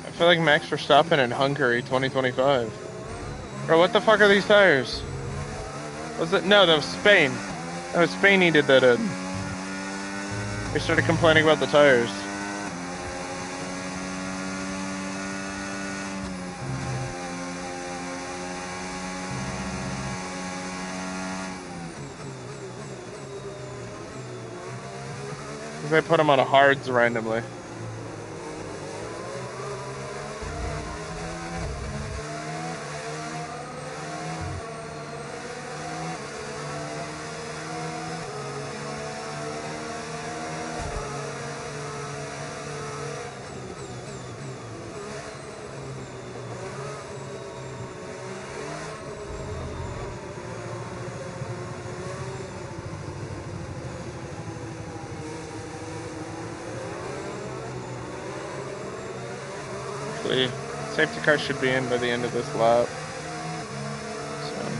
I feel like Max Verstappen in Hungary 2025. Bro, what the fuck are these tires? Was it? No, that was Spain. That was Spain he did that in. They started complaining about the tires. Because I put them on a hards randomly. Safety car should be in by the end of this lap. So.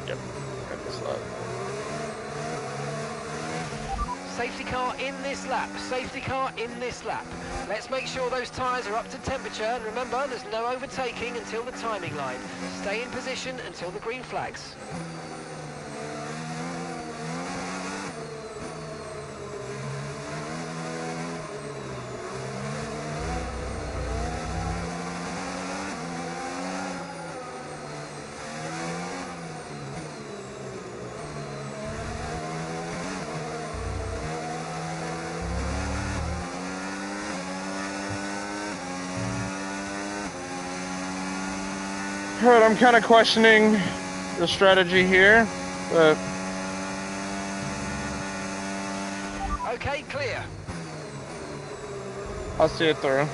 Yep, got this lap. Safety car in this lap. Safety car in this lap. Let's make sure those tyres are up to temperature. And remember, there's no overtaking until the timing line. Stay in position until the green flags. Alright, I'm kind of questioning the strategy here, but... Okay, clear. I'll see it through.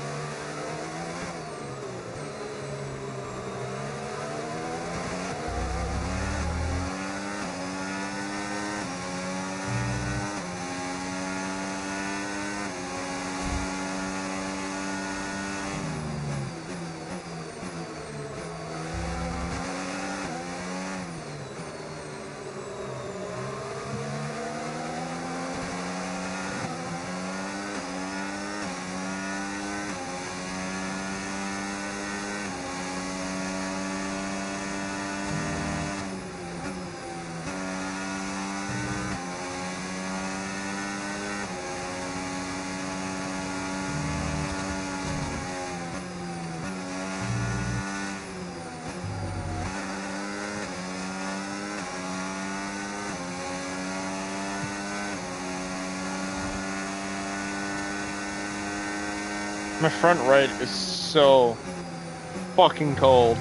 My front right is so fucking cold.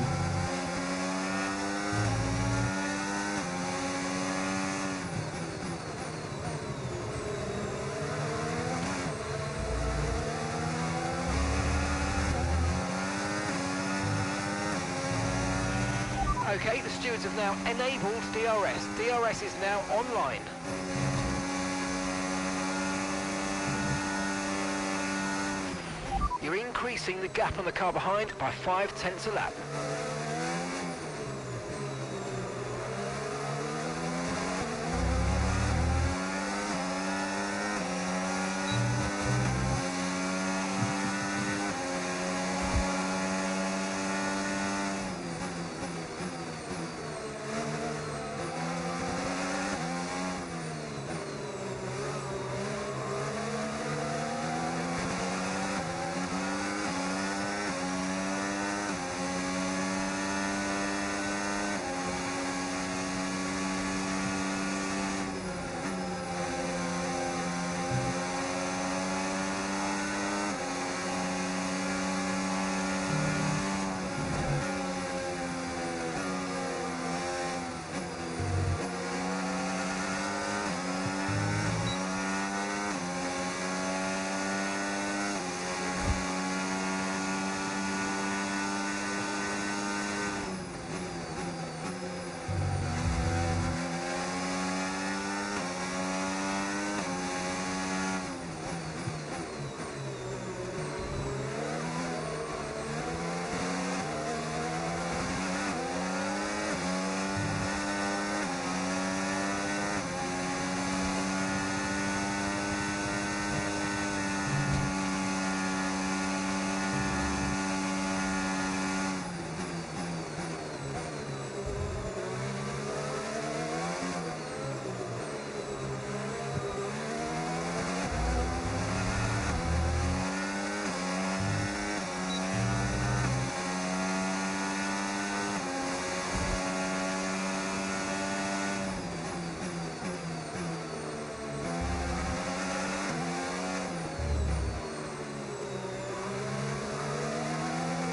Okay, the stewards have now enabled DRS. DRS is now online. You're increasing the gap on the car behind by 0.5 a lap.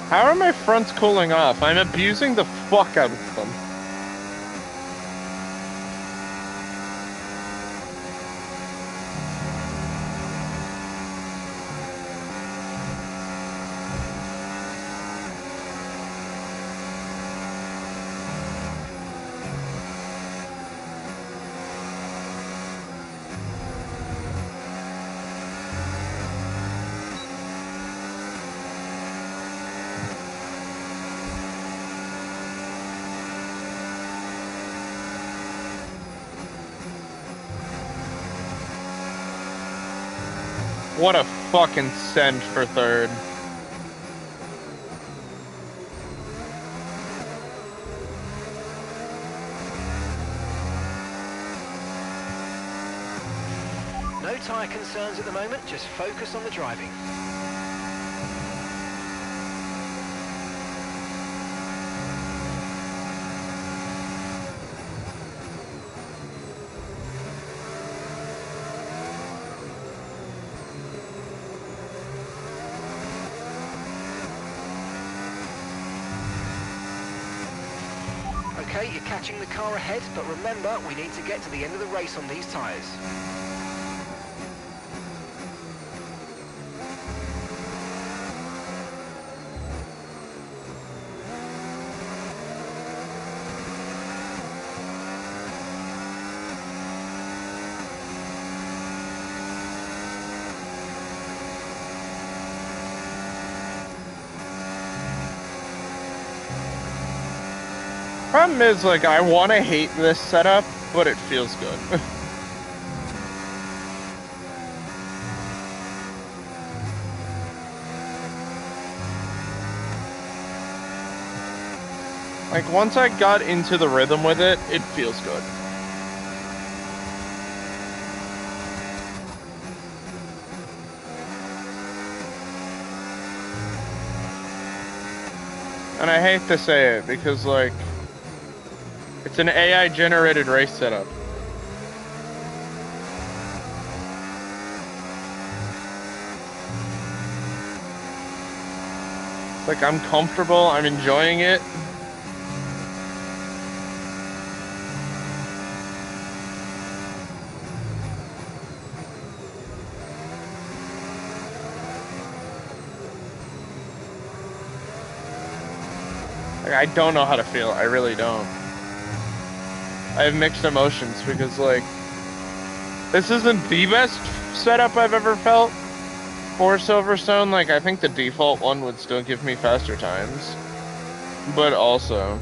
How are my fronts cooling off? I'm abusing the fuck out of them. What a fucking send for third. No tyre concerns at the moment, just focus on the driving. Okay, you're catching the car ahead, but remember, we need to get to the end of the race on these tyres. Problem is, like, I want to hate this setup, but it feels good. Like, once I got into the rhythm with it, it feels good. And I hate to say it, because, like, it's an AI-generated race setup. Like, I'm comfortable, I'm enjoying it. Like, I don't know how to feel, I really don't. I have mixed emotions because, like, this isn't the best setup I've ever felt for Silverstone. Like, I think the default one would still give me faster times. But also,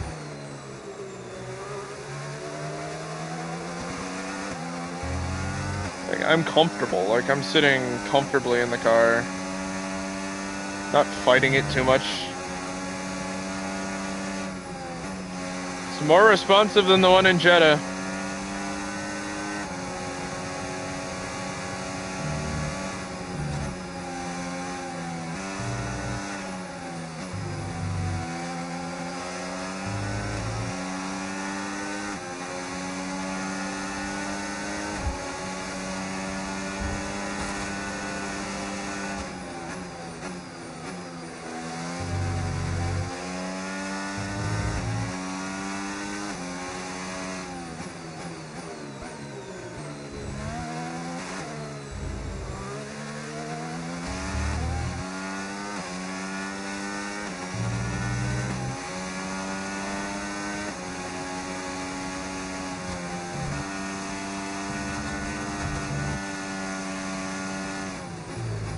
like, I'm comfortable. Like, I'm sitting comfortably in the car. Not fighting it too much. It's more responsive than the one in Jeddah.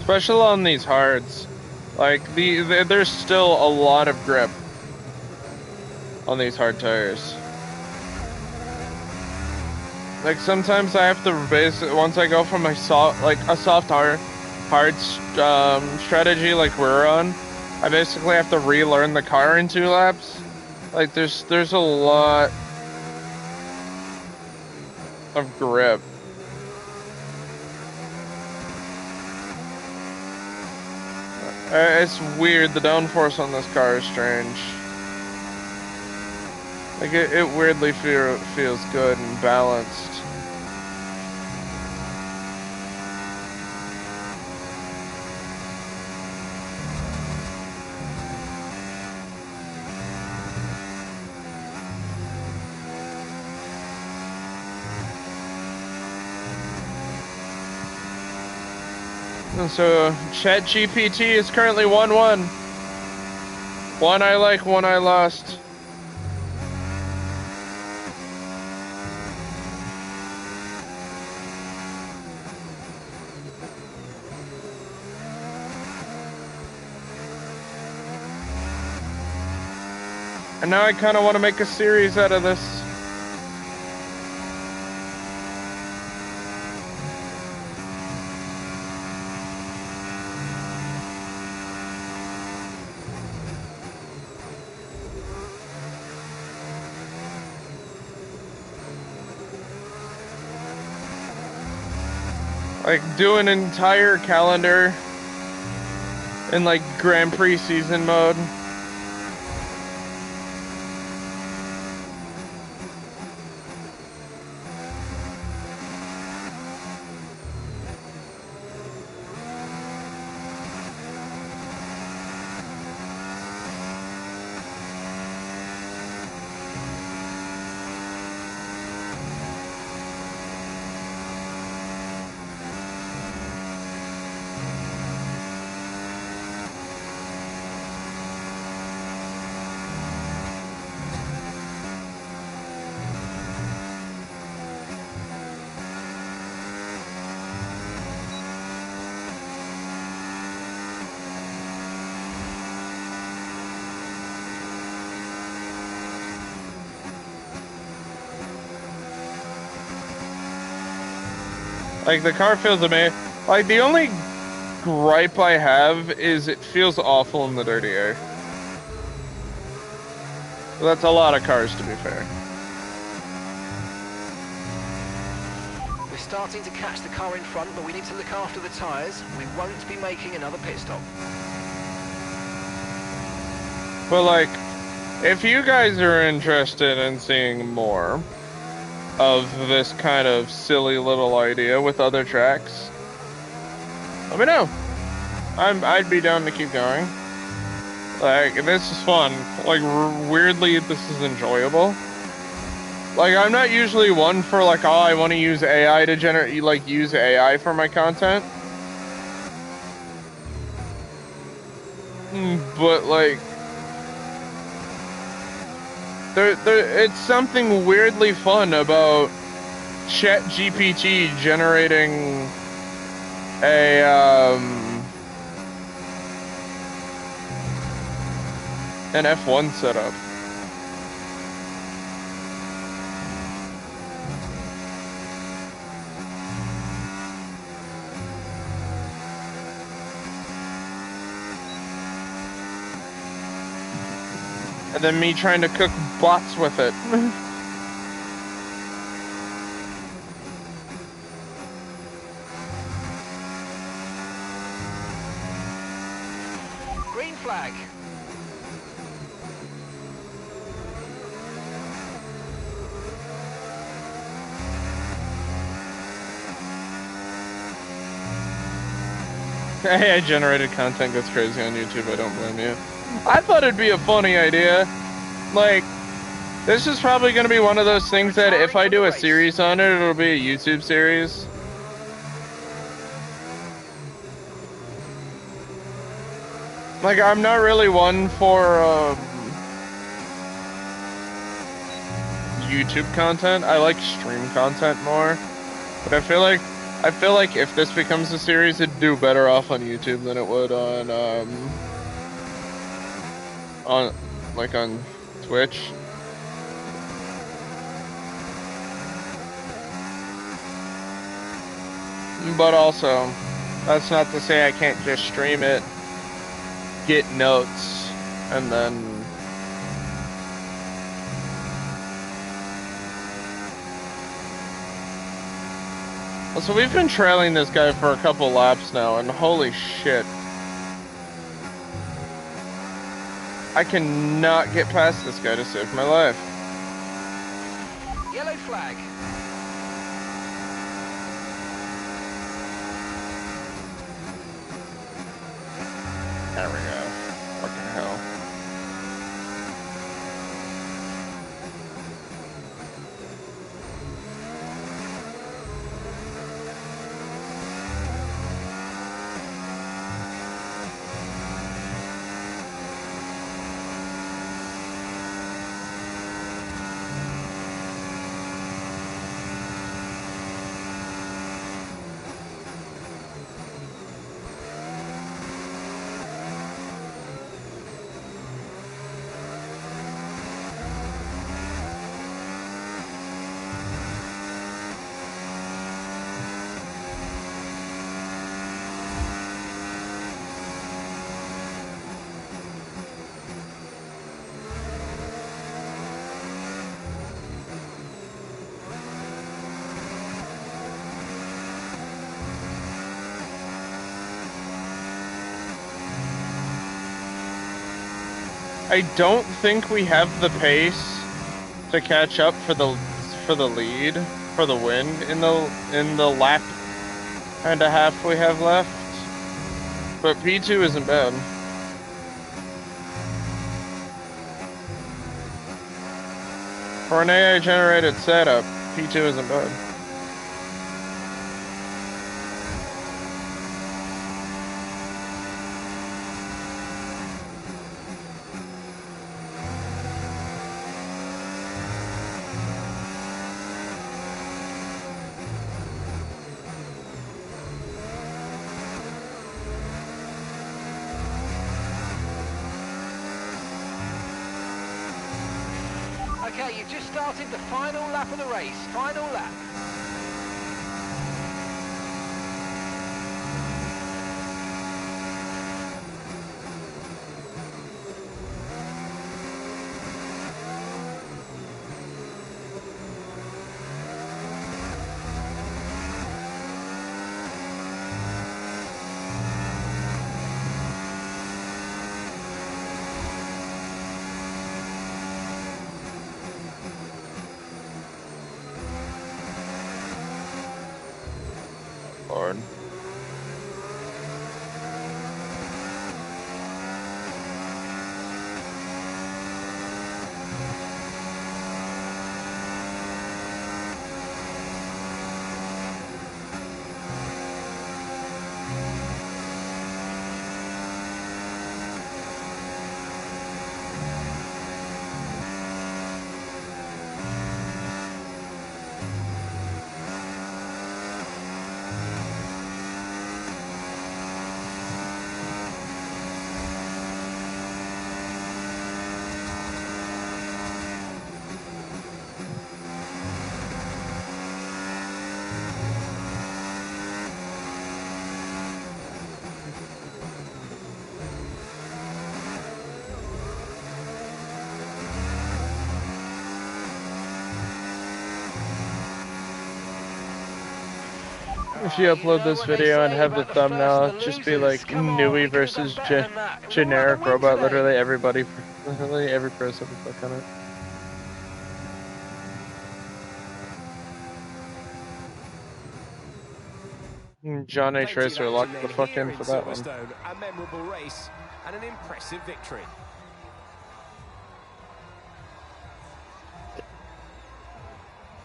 Especially on these hards. Like, there's still a lot of grip on these hard tires. Like, sometimes I have to once I go from a soft hard strategy like we're on, I basically have to relearn the car in 2 laps. Like, there's a lot of grip. It's weird, the downforce on this car is strange. Like, it weirdly feels good and balanced. And so ChatGPT is currently 1-1. One I like, one I lost. And now I kind of want to make a series out of this. Like, do an entire calendar in, like, Grand Prix season mode. Like, the car feels amazing. Like, the only gripe I have is it feels awful in the dirty air. But that's a lot of cars, to be fair. We're starting to catch the car in front, but we need to look after the tyres. We won't be making another pit stop. But, like, if you guys are interested in seeing more of this kind of silly little idea with other tracks, let me know. I'd be down to keep going. Like, this is fun. Like, weirdly, this is enjoyable. Like, I'm not usually one for, like, oh, I want to use AI to generate, like, use AI for my content. But, like, it's something weirdly fun about ChatGPT generating an F1 setup. And then me trying to cook bots with it. Green flag. AI generated content goes crazy on YouTube, I don't blame you. I thought it'd be a funny idea. Like, this is probably going to be one of those things that if I do a series on it, it'll be a YouTube series. Like, I'm not really one for YouTube content. I like stream content more. But I feel like if this becomes a series, it'd do better off on YouTube than it would on Twitch. But also, that's not to say I can't just stream it, get notes, and then so we've been trailing this guy for a couple laps now, and holy shit. I cannot get past this guy to save my life. Yellow flag. There we go. Fucking hell. I don't think we have the pace to catch up for the lead, for the win in the lap and a half we have left. But P2 isn't bad. For an AI generated setup, P2 isn't bad. Okay, you've just started the final lap of the race. Final lap. Lord. If you upload this video and have the thumbnail just be like Nui versus generic robot, literally every person will click on it. John A. Tracer locked the fuck in for that one. A memorable race and an impressive victory.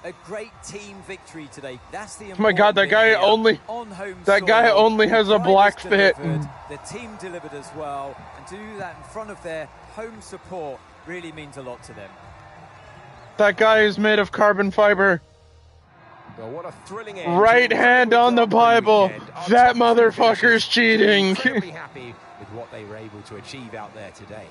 A great team victory today. That's the Oh my god, that guy only has a black fit. The team delivered as well, and to do that in front of their home support really means a lot to them. That guy is made of carbon fiber. Well, what a thrilling end. Right hand on the Bible. That motherfucker's cheating. Incredibly happy with what they were able to achieve out there today.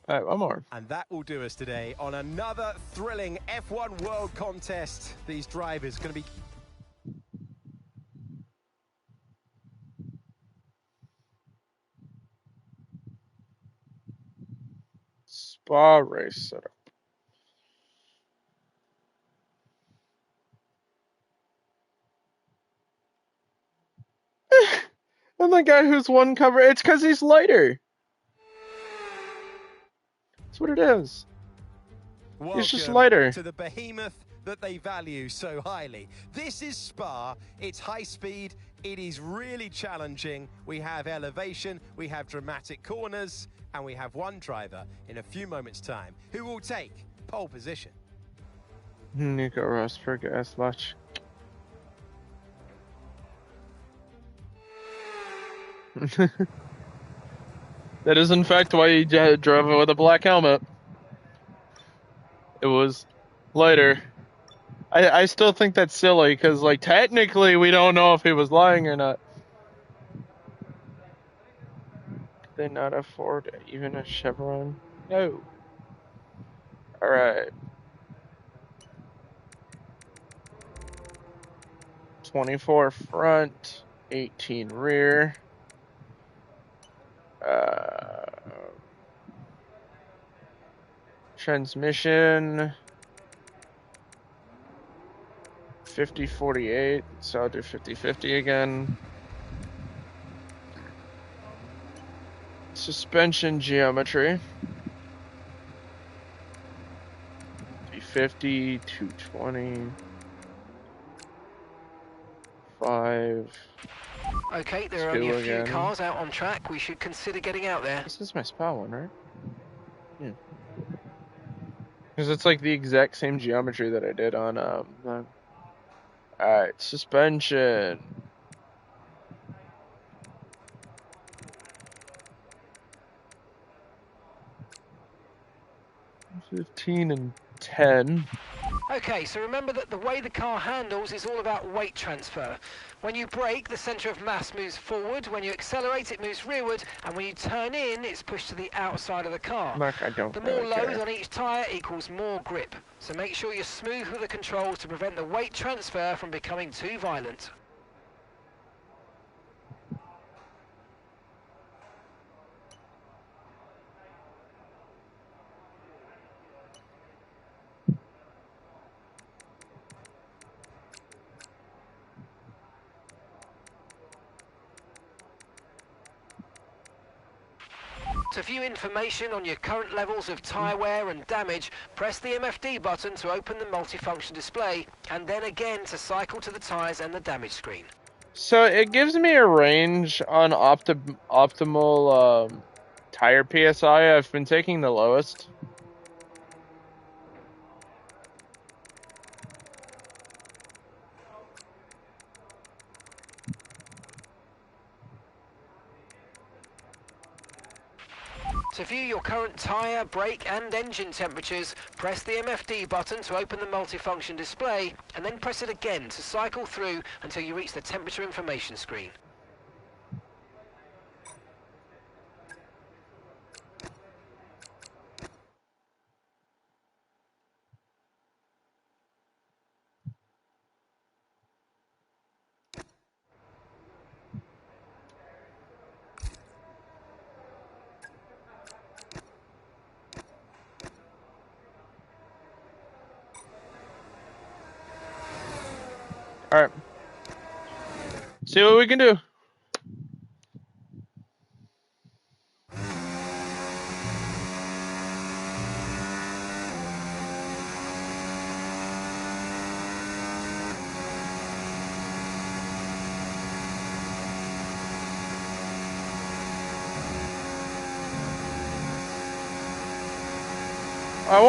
Alright, one more. And that will do us today on another thrilling F1 World Contest. These drivers are going to be... Spa race setup. And the guy who's won cover, it's because he's lighter. That's what it is. He's just lighter. To the behemoth that they value so highly. This is Spa. It's high speed. It is really challenging. We have elevation, we have dramatic corners, and we have one driver in a few moments' time who will take pole position. Nico Rosberg as much. That is in fact why he drove it with a black helmet. It was lighter. I still think that's silly because, like, technically we don't know if he was lying or not. Could they not afford even a Chevron? No. Alright. 24 front, 18 rear. Transmission 50-48, so I'll do 50-50 again. Suspension geometry 350, 220, 5. Okay, there are only a few cars out on track. We should consider getting out there. This is my spa one, right? Yeah. Because it's like the exact same geometry that I did on Alright, suspension. 15 and 10. Okay, so remember that the way the car handles is all about weight transfer. When you brake, the centre of mass moves forward. When you accelerate, it moves rearward. And when you turn in, it's pushed to the outside of the car. Mark, I don't The more really load care. on each tyre equals more grip. So make sure you're smooth with the controls to prevent the weight transfer from becoming too violent. To view information on your current levels of tyre wear and damage, press the MFD button to open the multifunction display, and then again to cycle to the tyres and the damage screen. So it gives me a range on optimal tire PSI. I've been taking the lowest. To view your current tyre, brake and engine temperatures, press the MFD button to open the multifunction display, and then press it again to cycle through until you reach the temperature information screen. Alright. See what we can do. I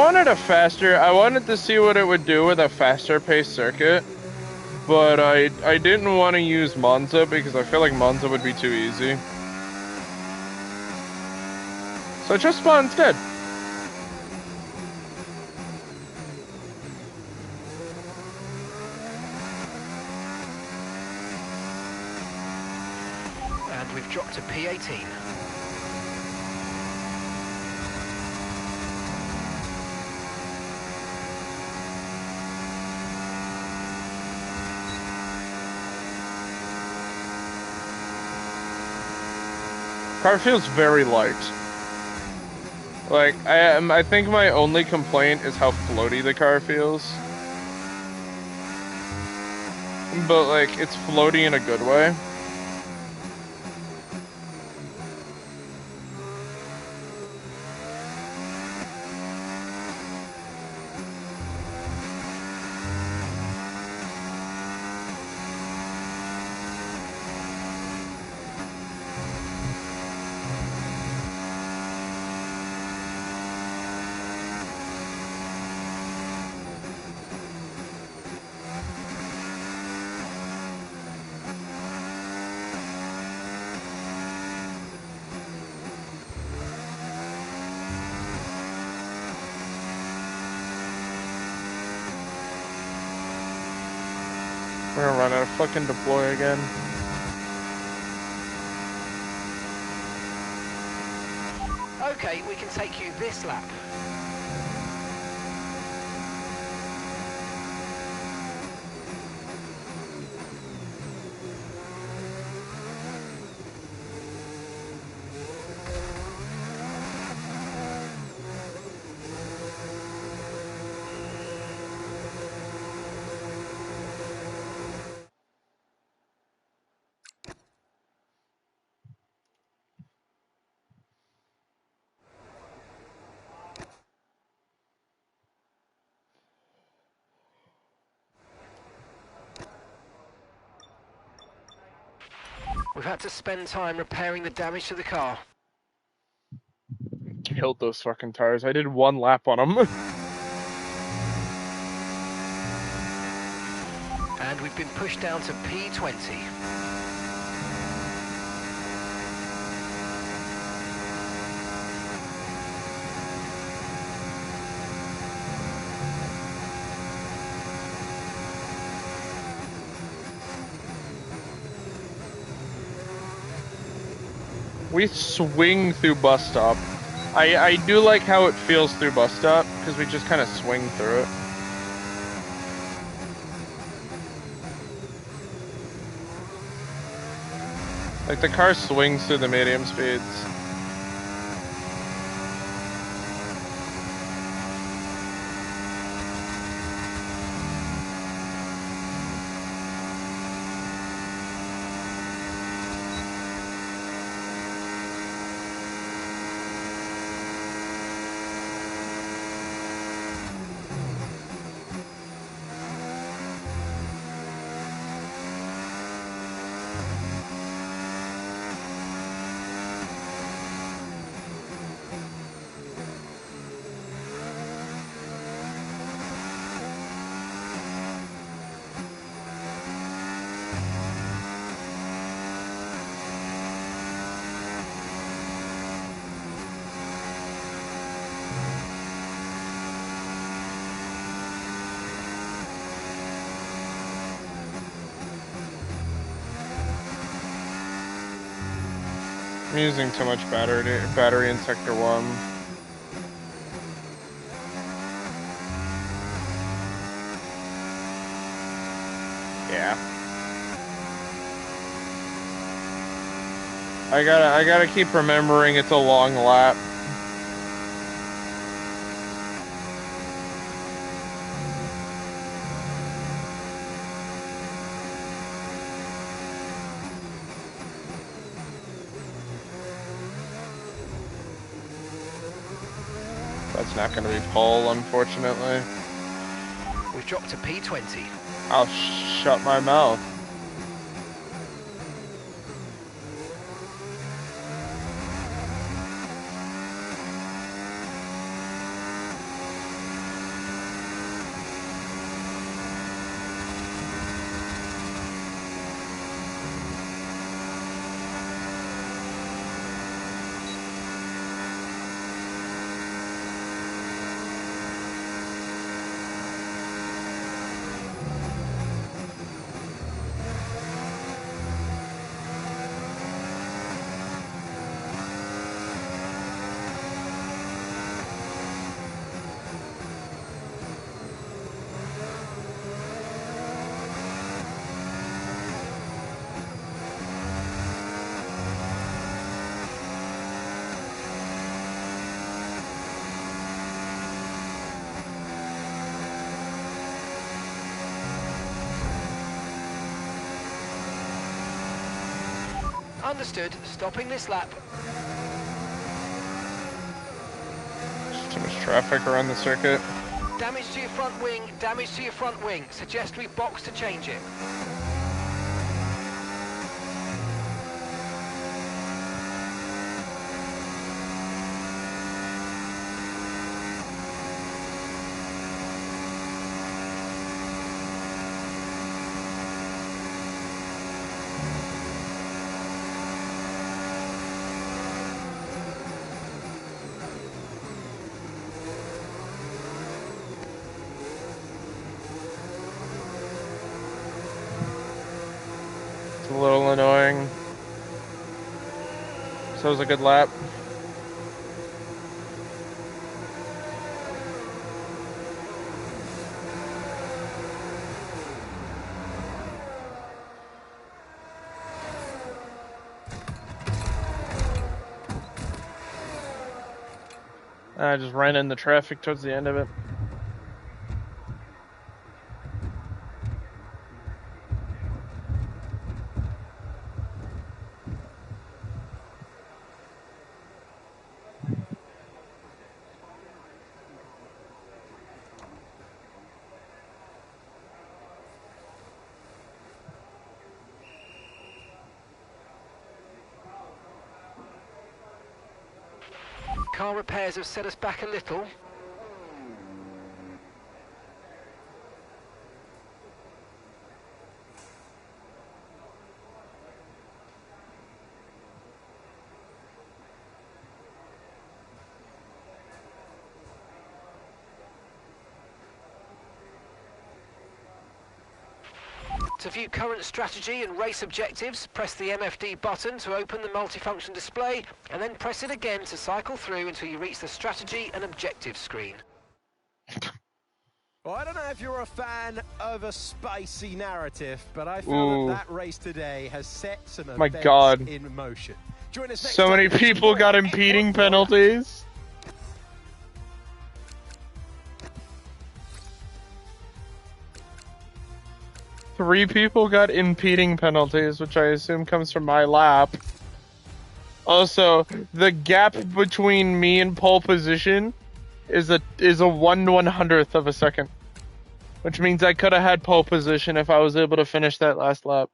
wanted to see what it would do with a faster paced circuit, but I didn't want to use Monza because I feel like Monza would be too easy. So I chose Spa instead. And we've dropped to P18. Car feels very light. Like, I think my only complaint is how floaty the car feels. But, like, it's floaty in a good way. We're gonna run out of fucking deploy again. Okay, we can take you this lap. We've had to spend time repairing the damage to the car. Killed those fucking tires. I did 1 lap on them. And we've been pushed down to P20. We swing through bus stop. I do like how it feels through bus stop, because we just kind of swing through it. Like, the car swings through the medium speeds. I'm using too much battery in Sector 1. Yeah. I gotta keep remembering it's a long lap. That's not gonna be pole, unfortunately. We've dropped to P20. I'll shut my mouth. Understood. Stopping this lap. There's too much traffic around the circuit. Damage to your front wing, damage to your front wing. Suggest we box to change it. It's a little annoying. So it was a good lap. I just ran in the traffic towards the end of it. Car repairs have set us back a little. To view current strategy and race objectives, press the MFD button to open the multifunction display, and then press it again to cycle through until you reach the strategy and objectives screen. Well, I don't know if you're a fan of a spicy narrative, but I feel that race today has set some events in motion. Join us next so many time people got impeding penalties. Three people got impeding penalties, which I assume comes from my lap. Also, the gap between me and pole position is a 1/100th of a second, which means I could have had pole position if I was able to finish that last lap.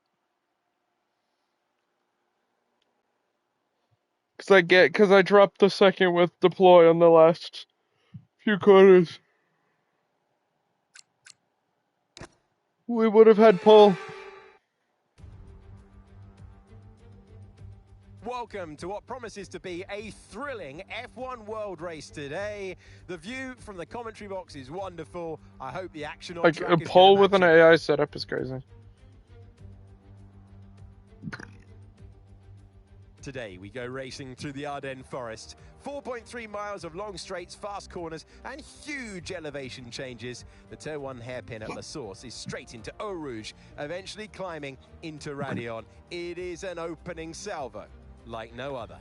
Because I dropped the second with deploy on the last few corners. We would have had pole. Welcome to what promises to be a thrilling F1 World Race today. The view from the commentary box is wonderful. I hope the action on track Like, a pole with an AI setup is crazy. Today we go racing through the Ardennes forest. 4.3 miles of long straights, fast corners, and huge elevation changes. The Turn 1 hairpin at La Source is straight into Eau Rouge, eventually climbing into Raidillon. It is an opening salvo like no other.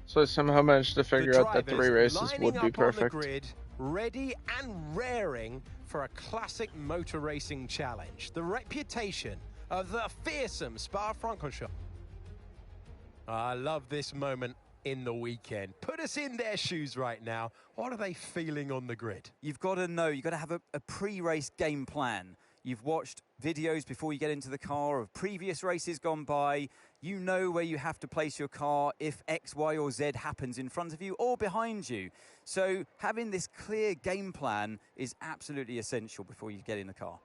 So I somehow managed to figure out that 3 races would be perfect. The grid, ready and raring for a classic motor racing challenge. The reputation of the fearsome Spa-Francorchamps. I love this moment in the weekend. Put us in their shoes right now. What are they feeling on the grid? You've got to know, you've got to have a pre-race game plan. You've watched videos before you get into the car of previous races gone by. You know where you have to place your car if X, Y, or Z happens in front of you or behind you. So having this clear game plan is absolutely essential before you get in the car.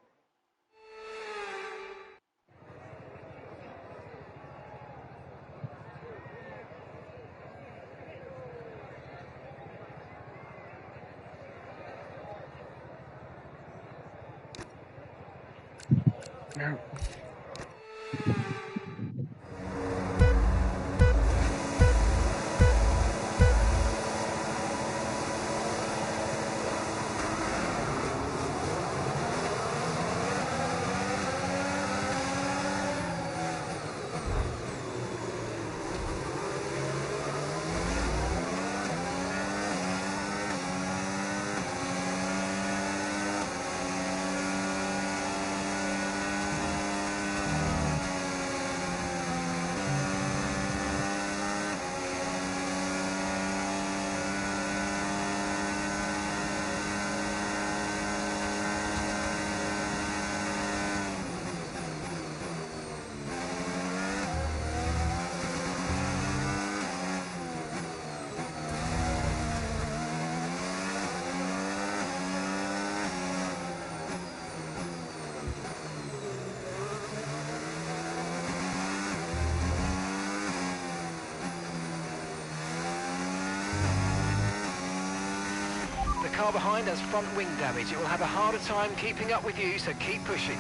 No. The car behind has front wing damage. It will have a harder time keeping up with you, so keep pushing.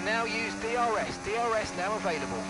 now use DRS. DRS now available.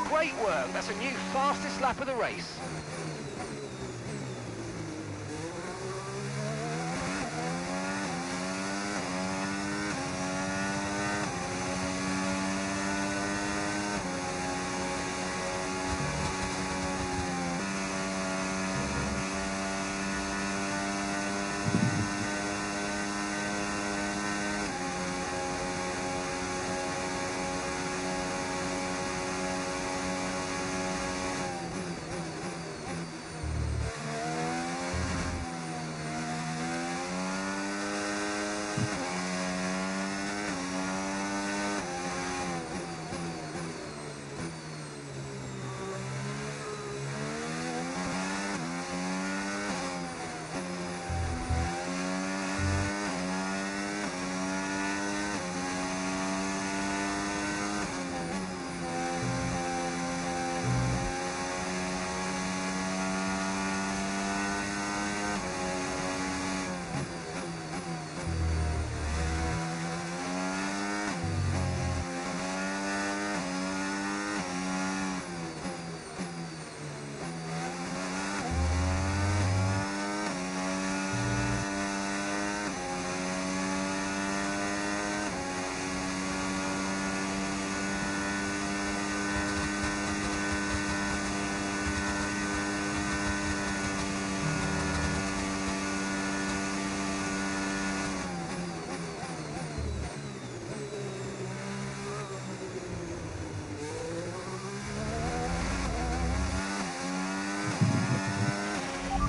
Great work, that's a new fastest lap of the race.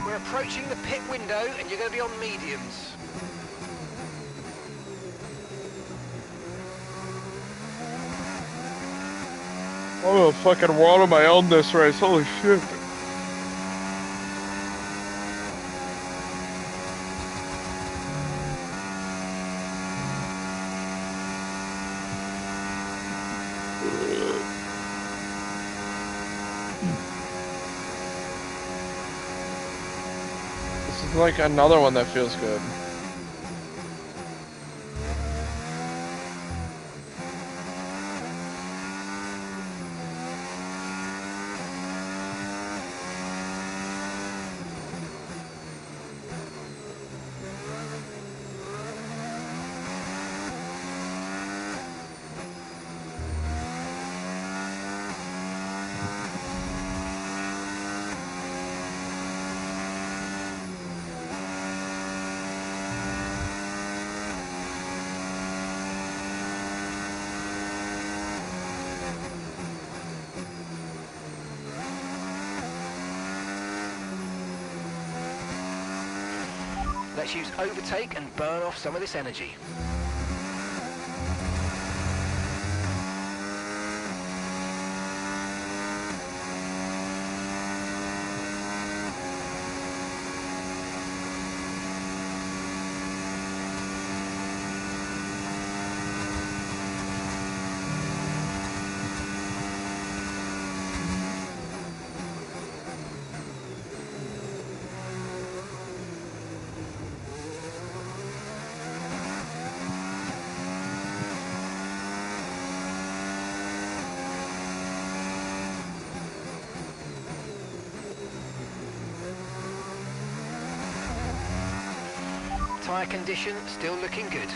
We're approaching the pit window and you're going to be on mediums. Oh, the fucking world am I on this race? Holy shit. This is like another one that feels good. Let's use overtake and burn off some of this energy. Tyre condition still looking good.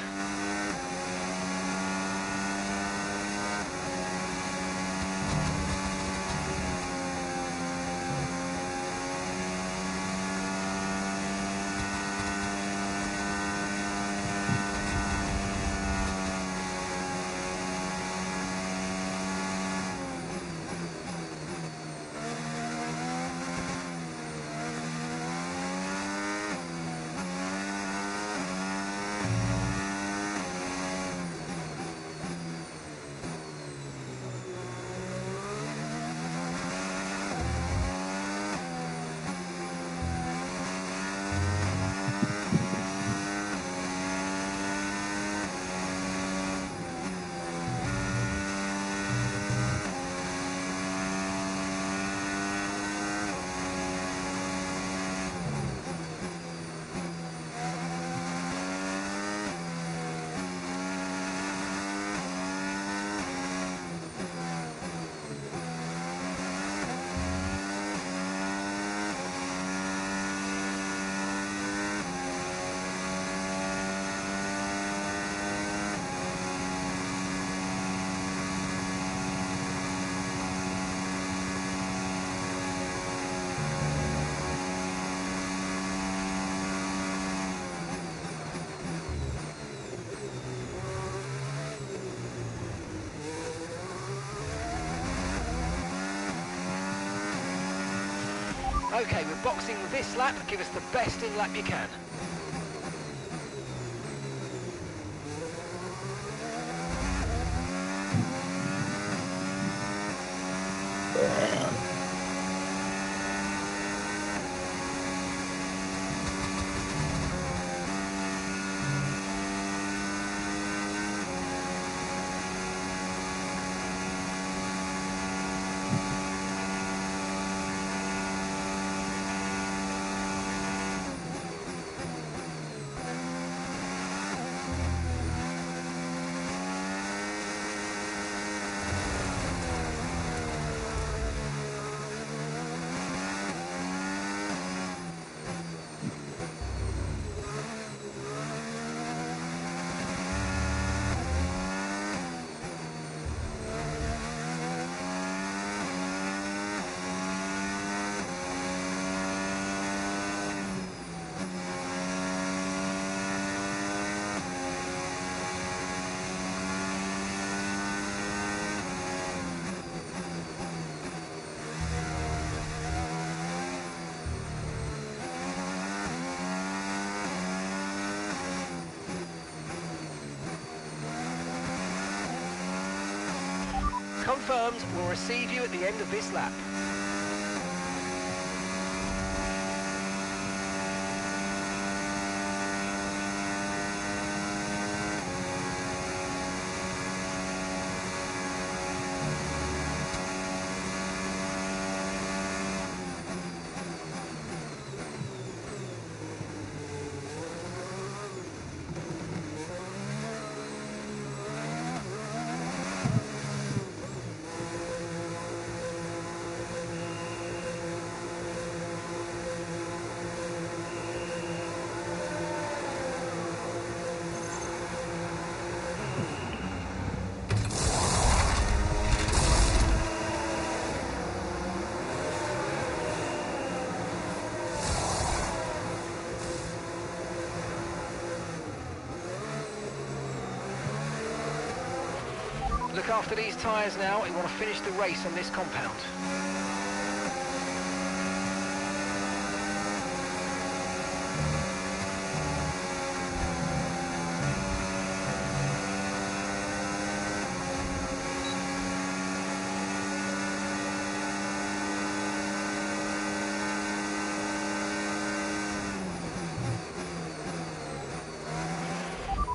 Okay, we're boxing this lap. Give us the best in lap you can. Confirmed, we'll receive you at the end of this lap. Look after these tyres now. We want to finish the race on this compound.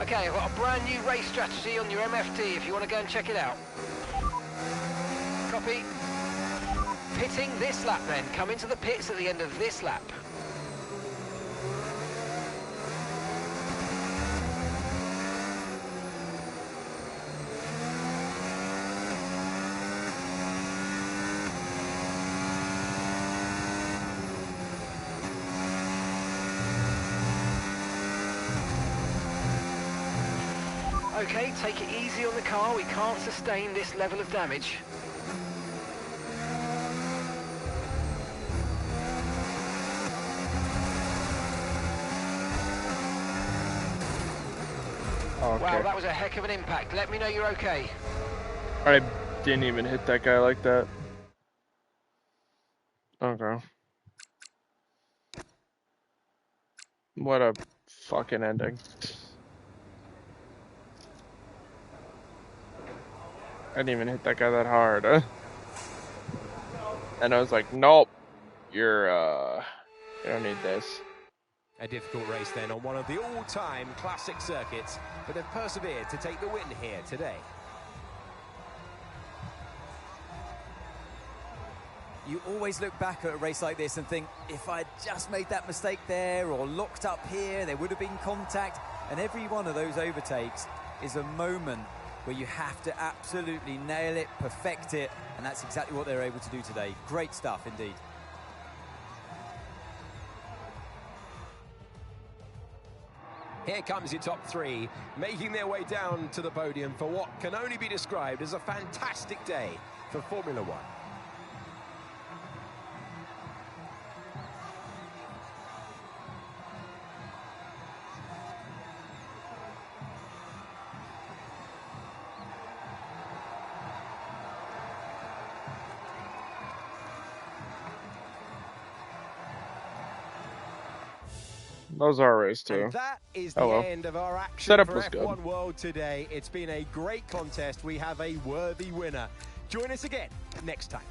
Okay, I've got a brand new race strategy on your MFD if you want to go and check it out. Copy. Pitting this lap then. Come into the pits at the end of this lap. Okay, take it easy on the car. We can't sustain this level of damage. Okay. Wow, that was a heck of an impact. Let me know you're okay. I didn't even hit that guy like that. Okay. What a fucking ending. I didn't even hit that guy that hard. And I was like, nope. You don't need this. A difficult race then on one of the all-time classic circuits, but they've persevered to take the win here today. You always look back at a race like this and think, if I'd just made that mistake there or locked up here, there would have been contact. And every one of those overtakes is a moment where you have to absolutely nail it, perfect it, and that's exactly what they're able to do today. Great stuff indeed. Here comes your top three, making their way down to the podium for what can only be described as a fantastic day for Formula One. Those are a race too. And that is the end of our action Setup for was F1 good. World today. It's been a great contest. We have a worthy winner. Join us again next time.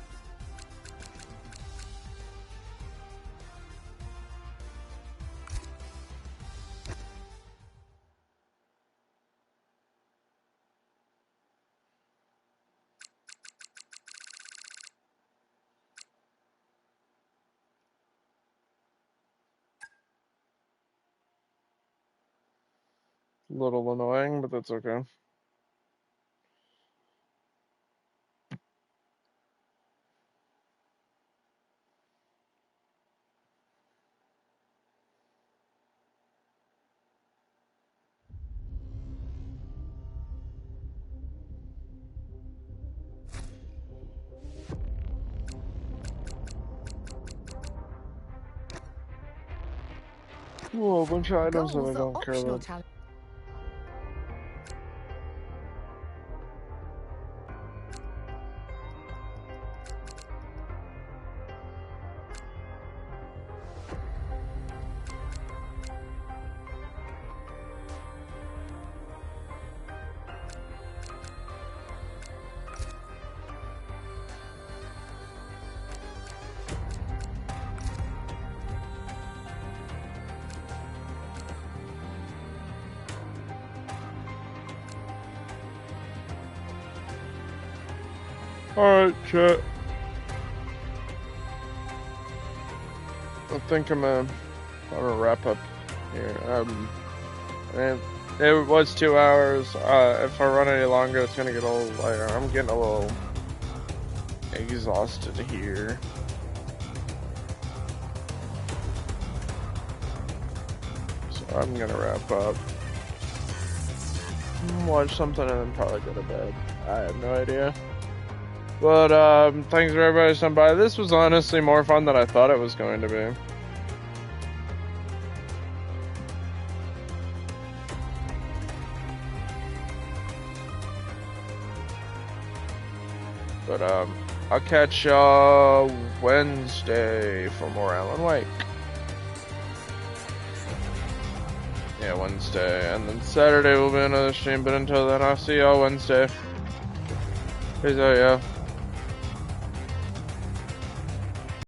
A little annoying, but that's okay. Whoa, a bunch of items that I don't care about. Alright, chat. I think I'm gonna wrap up here. And it was 2 hours. If I run any longer, it's gonna get a little later. I'm getting a little exhausted here. So I'm gonna wrap up. Watch something and then probably go to bed. I have no idea. But, thanks for everybody stopping by. This was honestly more fun than I thought it was going to be. But, I'll catch y'all Wednesday for more Alan Wake. Yeah, Wednesday. And then Saturday will be another stream, but until then, I'll see y'all Wednesday. Peace out, yeah.